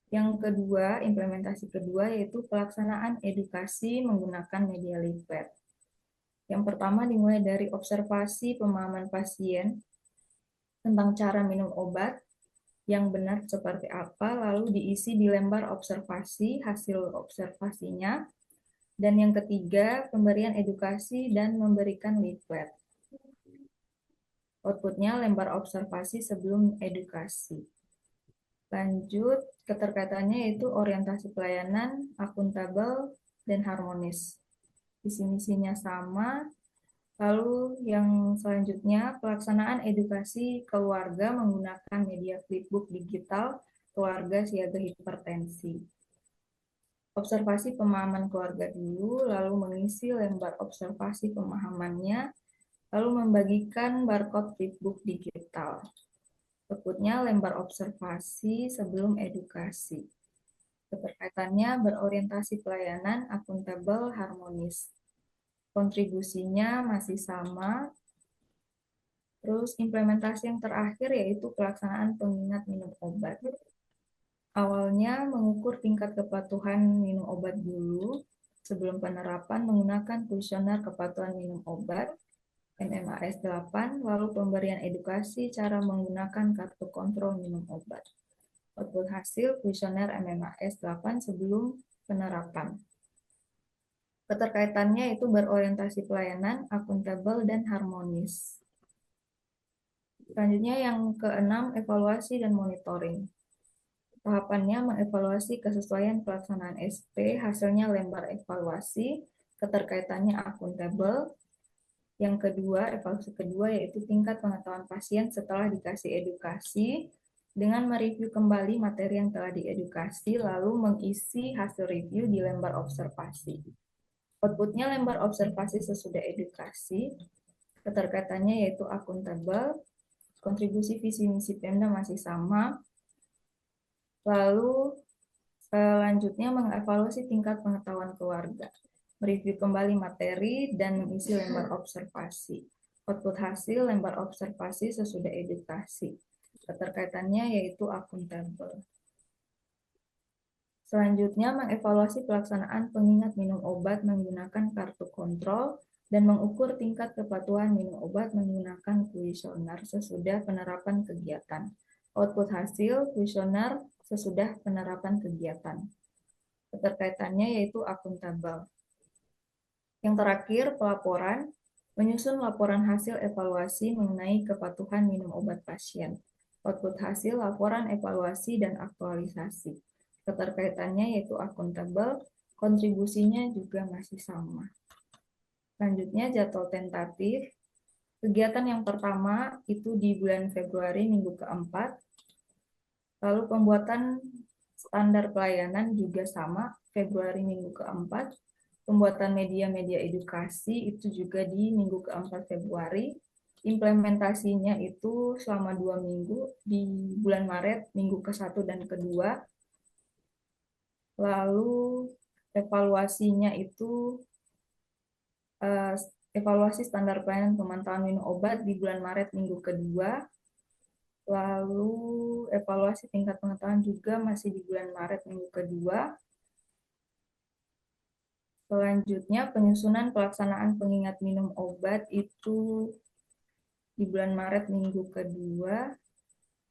Yang kedua, implementasi kedua yaitu pelaksanaan edukasi menggunakan media leaflet. Yang pertama dimulai dari observasi pemahaman pasien tentang cara minum obat yang benar seperti apa, lalu diisi di lembar observasi hasil observasinya. Dan yang ketiga, pemberian edukasi dan memberikan leaflet. Outputnya lembar observasi sebelum edukasi. Lanjut, keterkaitannya yaitu orientasi pelayanan, akuntabel, dan harmonis. Visi misinya sama. Lalu yang selanjutnya, pelaksanaan edukasi keluarga menggunakan media flipbook digital keluarga siaga hipertensi. Observasi pemahaman keluarga dulu, lalu mengisi lembar observasi pemahamannya, lalu membagikan barcode flipbook digital. Outputnya lembar observasi sebelum edukasi. Keterkaitannya berorientasi pelayanan, akuntabel, harmonis. Kontribusinya masih sama. Terus implementasi yang terakhir yaitu pelaksanaan pengingat minum obat. Awalnya mengukur tingkat kepatuhan minum obat dulu sebelum penerapan menggunakan kuesioner kepatuhan minum obat MMAS 8, lalu pemberian edukasi cara menggunakan kartu kontrol minum obat. Output hasil kuesioner MMAS 8 sebelum penerapan. Keterkaitannya itu berorientasi pelayanan, akuntabel, dan harmonis. Selanjutnya yang keenam, evaluasi dan monitoring. Tahapannya mengevaluasi kesesuaian pelaksanaan SP, hasilnya lembar evaluasi, keterkaitannya akuntabel. Yang kedua, evaluasi kedua yaitu tingkat pengetahuan pasien setelah dikasih edukasi dengan mereview kembali materi yang telah diedukasi, lalu mengisi hasil review di lembar observasi. Outputnya lembar observasi sesudah edukasi, keterkaitannya yaitu akuntabel, kontribusi visi misi Pemda masih sama, lalu selanjutnya mengevaluasi tingkat pengetahuan keluarga, mereview kembali materi, dan mengisi lembar observasi. Output hasil lembar observasi sesudah edukasi. Keterkaitannya yaitu akuntabel. Selanjutnya, mengevaluasi pelaksanaan pengingat minum obat menggunakan kartu kontrol dan mengukur tingkat kepatuhan minum obat menggunakan kuesioner sesudah penerapan kegiatan. Output hasil kuesioner sesudah penerapan kegiatan. Keterkaitannya yaitu akuntabel. Yang terakhir, pelaporan, menyusun laporan hasil evaluasi mengenai kepatuhan minum obat pasien. Output hasil laporan evaluasi dan aktualisasi. Keterkaitannya yaitu akuntabel, kontribusinya juga masih sama. Selanjutnya, jadwal tentatif. Kegiatan yang pertama itu di bulan Februari minggu keempat. Lalu pembuatan standar pelayanan juga sama, Februari minggu keempat. Pembuatan media-media edukasi itu juga di minggu keempat Februari. Implementasinya itu selama 2 minggu di bulan Maret, minggu ke-1 dan kedua. Lalu evaluasinya itu evaluasi standar pelayanan pemantauan minum obat di bulan Maret minggu kedua. Lalu evaluasi tingkat pengetahuan juga masih di bulan Maret minggu kedua. Selanjutnya penyusunan pelaksanaan pengingat minum obat itu di bulan Maret minggu kedua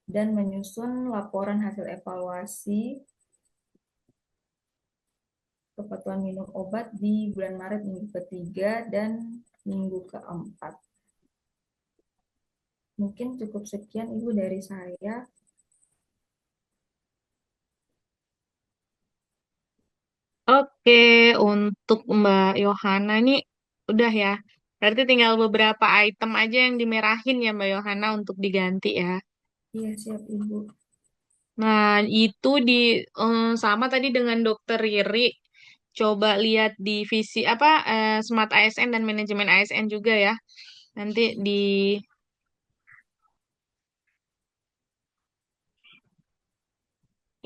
dan menyusun laporan hasil evaluasi kepatuhan minum obat di bulan Maret minggu ketiga dan minggu keempat. Mungkin cukup sekian Ibu dari saya. Oke, untuk Mbak Yohana nih udah ya. Berarti tinggal beberapa item aja yang dimerahin ya Mbak Yohana untuk diganti ya. Iya, siap Ibu. Nah, itu sama tadi dengan Dokter Riri. Coba lihat di visi apa Smart ASN dan manajemen ASN juga ya. Nanti di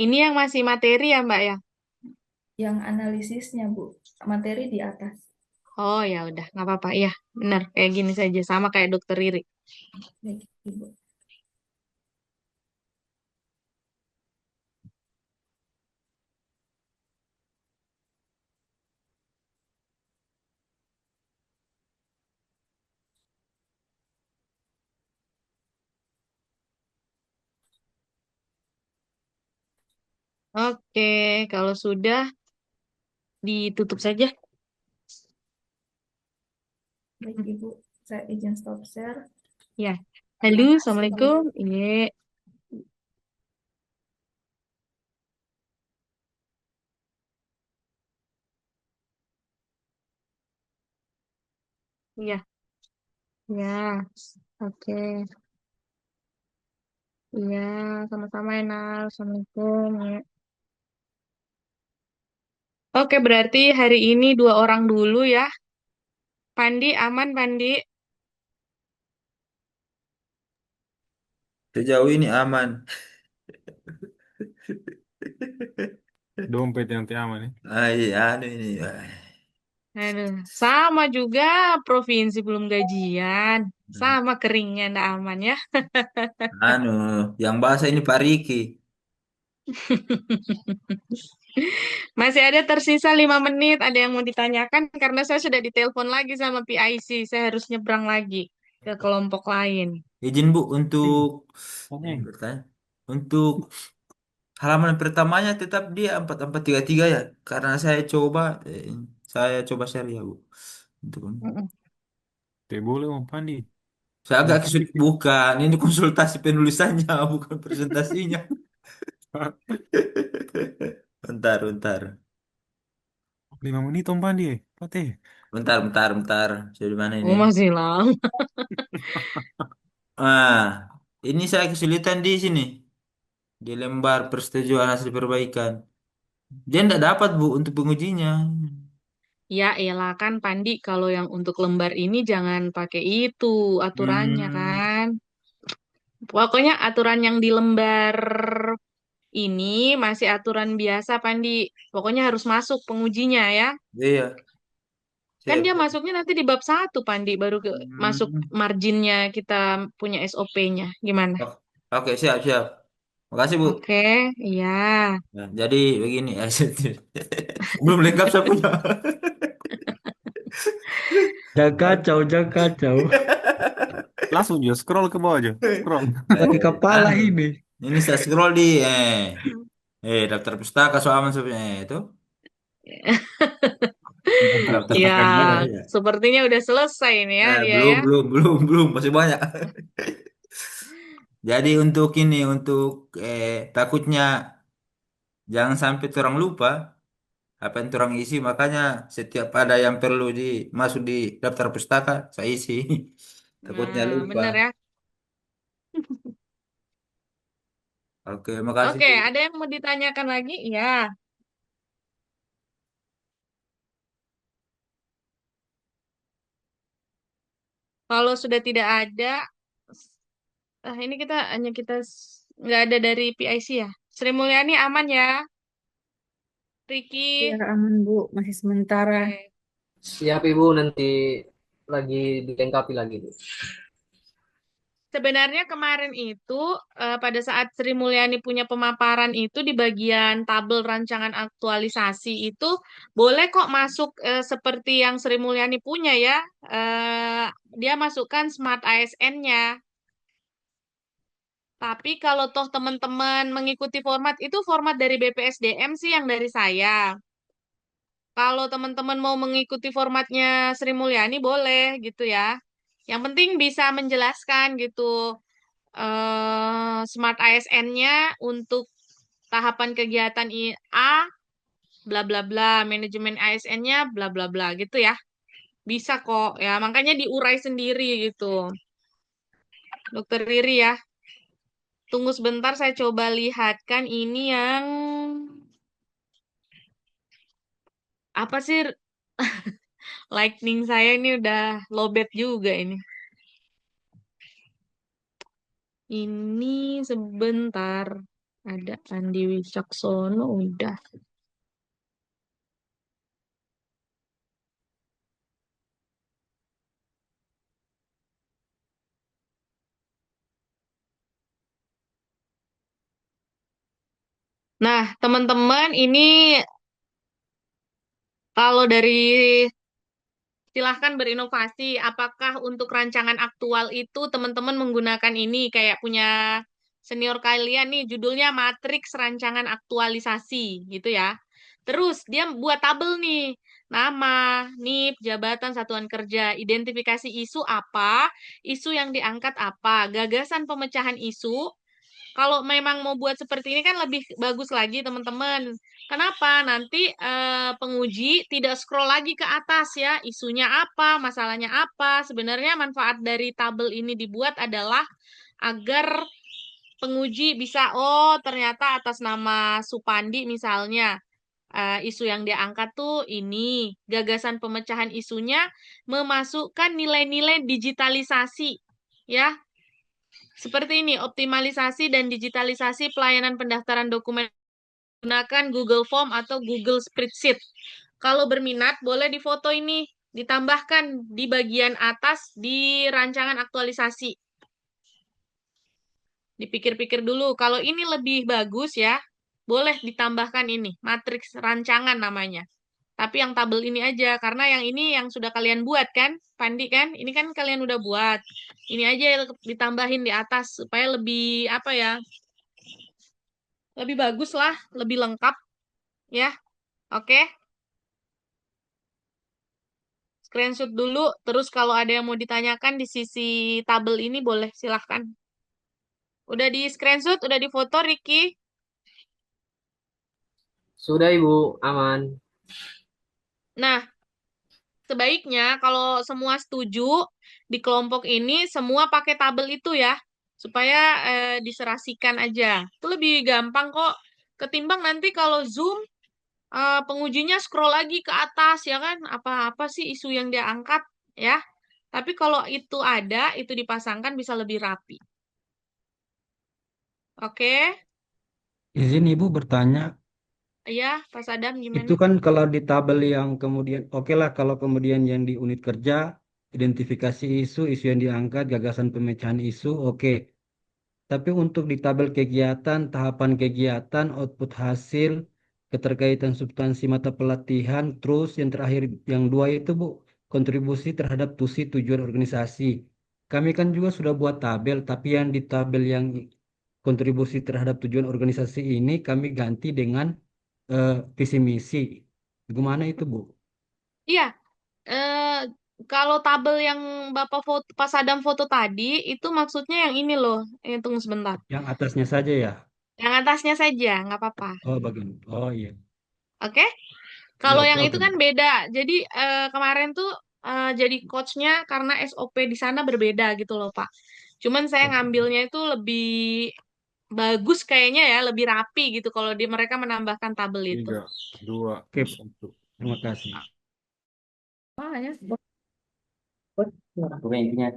ini yang masih materi ya Mbak ya. Yang analisisnya Bu, materi di atas. Oh ya udah nggak apa-apa ya. Benar kayak gini saja sama kayak Dokter Riri. Baik Ibu. Oke, kalau sudah ditutup saja. Baik Ibu, saya izin stop share. Ya. Halo, Terima kasih. Assalamualaikum. Iya. Iya. Ya. Oke. Iya, sama-sama Enal. Assalamualaikum. Ya. Oke, berarti hari ini 2 orang dulu ya. Pandi, aman Pandi? Sejauh ini aman. Dompet yang nanti aman nih. Iya, anu ini. Aduh, sama juga provinsi belum gajian. Sama keringnya ndak aman ya. Anu, yang bahasa ini Pak Riki. Masih ada tersisa 5 menit. Ada yang mau ditanyakan karena saya sudah ditelepon lagi sama PIC. Saya harus nyebrang lagi ke kelompok lain. Izin Bu untuk Tanya. bertanya. Untuk halaman pertamanya tetap dia 4433 ya. Karena saya coba saya coba share ya, Bu. Untuk Mm-mm. Tidak boleh Om Pandi. saya agak Om Pandi. kesulitan, bukan. Ini konsultasi penulisannya, bukan presentasinya. Bentar, bentar. 5 menit Om Pandi. Pate. Bentar, bentar, bentar. Saya di mana ini? Oh, masih lama. Ah, ini saya kesulitan di sini. Di lembar persetujuan hasil perbaikan. Dia tidak dapat, Bu, untuk pengujinya. Ya, elah kan Pandi, kalau yang untuk lembar ini jangan pakai itu aturannya Hmm, kan. Pokoknya aturan yang di lembar ini masih aturan biasa, Pandi. Pokoknya harus masuk pengujinya ya. iya. Kan Siap, dia siap. masuknya nanti di bab 1, Pandi, baru masuk Hmm. marginnya kita punya SOP-nya. Gimana? Oke, siap, siap. Makasih, Bu. Oke, iya. Nah, jadi begini, belum lengkap saya punya. Jangan kacau, jangan kacau. Langsung aja scroll ke bawah aja. Scroll. Pakai kepala Anu, ini. ini saya scroll di daftar pustaka soal sebenarnya itu daftar Ya, perkandangan ya. sepertinya udah selesai ini ya dia Belum, ya. belum, belum, belum, masih banyak. Jadi untuk ini, untuk takutnya jangan sampai orang lupa apa yang orang isi, makanya setiap ada yang perlu masuk di daftar pustaka, saya isi. Takutnya Nah, lupa. bener ya. Oke, makasih, Oke, Bu. ada yang mau ditanyakan lagi? Ya, kalau sudah tidak ada, ini kita hanya nggak ada dari PIC ya. Sri Mulyani aman ya, Ya, Riki. aman Bu, masih sementara. Oke. Siap Ibu, nanti lagi dilengkapi lagi Bu. Sebenarnya kemarin itu pada saat Sri Mulyani punya pemaparan itu di bagian tabel rancangan aktualisasi itu boleh kok masuk seperti yang Sri Mulyani punya ya. Dia masukkan Smart ASN-nya. Tapi kalau toh teman-teman mengikuti format itu format dari BPSDM sih yang dari saya. Kalau teman-teman mau mengikuti formatnya Sri Mulyani boleh gitu ya. Yang penting bisa menjelaskan gitu Smart ASN-nya untuk tahapan kegiatan A, bla bla bla, manajemen ASN-nya bla bla bla gitu ya. Bisa kok ya, makanya diurai sendiri gitu. Dokter Riri ya. Tunggu sebentar saya coba lihatkan ini yang apa sih lightning saya ini udah lowbat juga ini. Ini sebentar. Ada Andi Wicaksono udah. Nah, teman-teman ini kalau dari silahkan berinovasi. Apakah untuk rancangan aktual itu teman-teman menggunakan ini kayak punya senior kalian nih judulnya matriks rancangan aktualisasi gitu ya. Terus dia buat tabel nih. Nama, NIP, jabatan, satuan kerja, identifikasi isu apa, isu yang diangkat apa, gagasan pemecahan isu, kalau memang mau buat seperti ini kan lebih bagus lagi teman-teman. Kenapa? Nanti penguji tidak scroll lagi ke atas ya, isunya apa, masalahnya apa. Sebenarnya manfaat dari tabel ini dibuat adalah agar penguji bisa, oh ternyata atas nama Supandi misalnya, isu yang dia angkat tuh ini, gagasan pemecahan isunya memasukkan nilai-nilai digitalisasi ya, seperti ini, optimalisasi dan digitalisasi pelayanan pendaftaran dokumen menggunakan Google Form atau Google Spreadsheet. Kalau berminat, boleh difoto ini, ditambahkan di bagian atas di rancangan aktualisasi. Dipikir-pikir dulu, kalau ini lebih bagus ya, boleh ditambahkan ini, matriks rancangan namanya. Tapi yang tabel ini aja, karena yang ini yang sudah kalian buat kan, Pandi kan? Ini kan kalian udah buat. Ini aja yang ditambahin di atas supaya lebih apa ya? Lebih bagus lah, lebih lengkap ya. Oke. screenshot dulu. Terus kalau ada yang mau ditanyakan di sisi tabel ini boleh, silahkan. Udah di screenshot, udah di foto, Ricky? Sudah Ibu, aman. Nah, sebaiknya kalau semua setuju di kelompok ini semua pakai tabel itu ya, supaya diserasikan aja. Itu lebih gampang kok. Ketimbang nanti kalau Zoom pengujinya scroll lagi ke atas ya kan, apa-apa sih isu yang dia angkat ya. Tapi kalau itu ada, itu dipasangkan bisa lebih rapi. Oke? Izin Ibu bertanya, Iya, Pak Sadam itu gimana? kan kalau di tabel yang kemudian, oke lah kalau kemudian yang di unit kerja, identifikasi isu, isu yang diangkat, gagasan pemecahan isu, oke. Tapi untuk di tabel kegiatan, tahapan kegiatan, output hasil, keterkaitan substansi mata pelatihan, terus yang terakhir yang dua itu Bu, kontribusi terhadap tujuan organisasi. Kami kan juga sudah buat tabel, tapi yang di tabel yang kontribusi terhadap tujuan organisasi ini kami ganti dengan visi misi. Gimana itu Bu? Iya, eh, kalau tabel yang Bapak foto, Pak Sadam foto tadi, itu maksudnya yang ini loh. Tunggu sebentar. Yang atasnya saja ya? Yang atasnya saja, nggak apa-apa. Oh bagian. Oh iya. Oke? Ya Kalau oke yang itu oke. kan beda. Jadi kemarin tuh jadi coachnya karena SOP di sana berbeda gitu loh, Pak. Cuman saya Oke. ngambilnya itu lebih bagus kayaknya ya, lebih rapi gitu kalau di mereka menambahkan tabel itu. 3, 2, Oke, 1. terima kasih. Makanya Oke, intinya.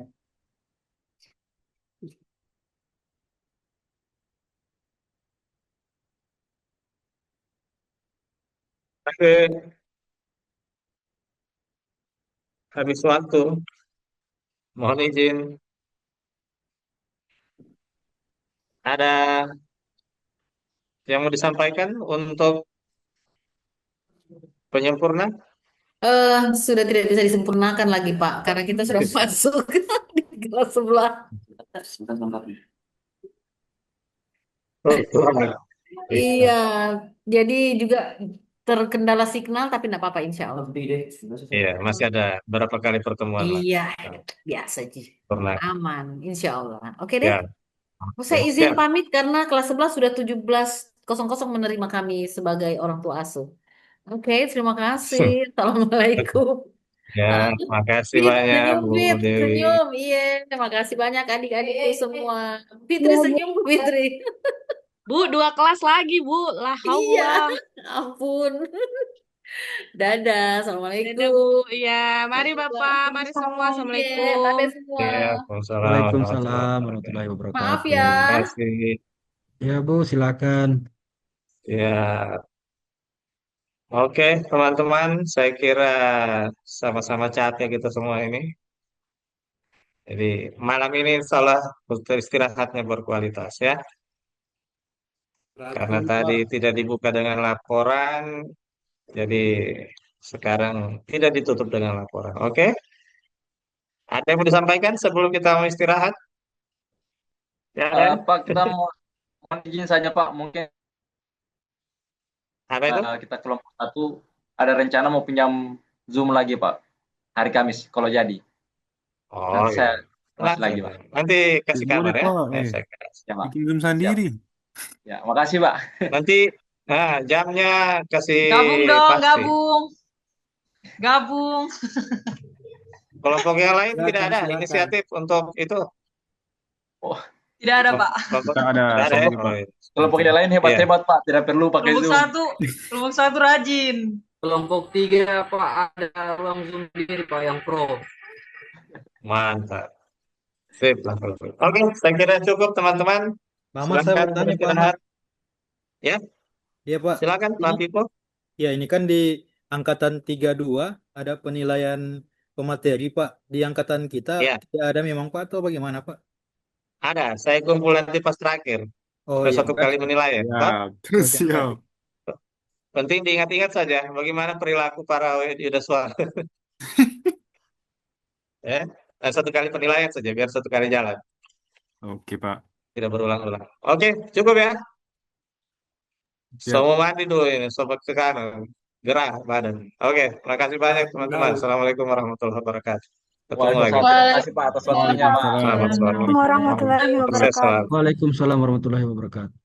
Oke, habis waktu. Mohon izin. Ada yang mau disampaikan untuk penyempurna? Sudah tidak bisa disempurnakan lagi, Pak, karena kita sudah masuk di kelas sebelah. Oh, Iya, jadi juga terkendala signal, tapi tidak apa-apa, insya Allah. iya, masih ada berapa kali pertemuan lah. Iya, biasa, Ji. Pernah. Aman, insya Allah. Oke deh, Ya, saya izin ya. pamit karena kelas 11 sudah 17.00 menerima kami sebagai orang tua asuh. Oke, terima kasih. Assalamualaikum. Ya, makasih banyak Senyum, Bu Fit, Dewi. senyum. Iya, terima kasih banyak adik-adikku semua. Fitri, senyum, Bu Fitri. Bu, 2 kelas lagi, Bu. Lah, Iya, Allah. ampun. Dadah, Dadah, Bu. Assalamualaikum. Iya, mari Bapak, mari semua. Iya, Assalamualaikum. bye semua. Ya, Waalaikumsalam warahmatullahi Waalaikumsalam wabarakatuh. warahmatullahi Maaf wabarakatuh. ya. Terima kasih. Ya Bu, silakan. Ya, oke teman-teman, saya kira sama-sama capek kita semua ini. Jadi malam ini insya Allah untuk istirahatnya berkualitas ya. Karena tadi tidak dibuka dengan laporan, jadi sekarang tidak ditutup dengan laporan. Oke? Ada yang mau disampaikan sebelum kita mau istirahat? Ya, ada? Pak, kita mohon izin saja Pak, mungkin Apa itu? kita kelompok satu ada rencana mau pinjam Zoom lagi Pak, hari Kamis kalau jadi. Oh Nanti iya. saya masih lagi Pak. Nanti kasih kabar Boleh ya. Oh, Eh, iya. saya kasih. Ya Pak. Bikin Zoom sendiri. Ya, makasih Pak. Nanti jamnya kasih Gabung dong, pasti. gabung. Gabung. Kelompok yang lain Silakan, tidak ada silakan. inisiatif untuk itu. Oh, Tidak ada, Pak. Kelompok Tidak ada, tidak ada ya? sorry, Pak. Oh, iya. kelompok yang lain hebat-hebat Pak, tidak perlu pakai Kelompok Zoom. satu rajin. Kelompok 3 Pak, ada ruang Zoom sendiri Pak yang pro. Mantap. Sip lah kalau begitu. Oke, saya kira cukup teman-teman. Pak Ahmad, saya Silakan bertanya Pak Ahmad. beristirahat. Ya, Iya Pak, silakan Pak ini Pipo. ya ini kan di angkatan 32 ada penilaian pemateri Pak. Di angkatan kita Ya, tidak ada memang Pak atau bagaimana Pak? ada. Saya kumpul nanti pas terakhir. Oh Pas iya, satu kali makasih. menilai ya. Toh? Ya, terus Oke, siap. makasih. Penting diingat-ingat saja bagaimana perilaku para Yudaswara. Ya, satu kali penilaian saja biar satu kali jalan, Oke, Pak. tidak berulang-ulang. Oke, cukup ya. Siap. Semua mandi dulu ini, sobat sekarang. gerak badan. Oke, makasih banyak teman-teman. Assalamualaikum warahmatullahi wabarakatuh. Ketemu lagi. Waalaikumsalam. Terima kasih Pak atas waktunya Pak. Selamat sore. Waalaikumsalam warahmatullahi Sukses wabarakatuh. selalu. Waalaikumsalam warahmatullahi wabarakatuh.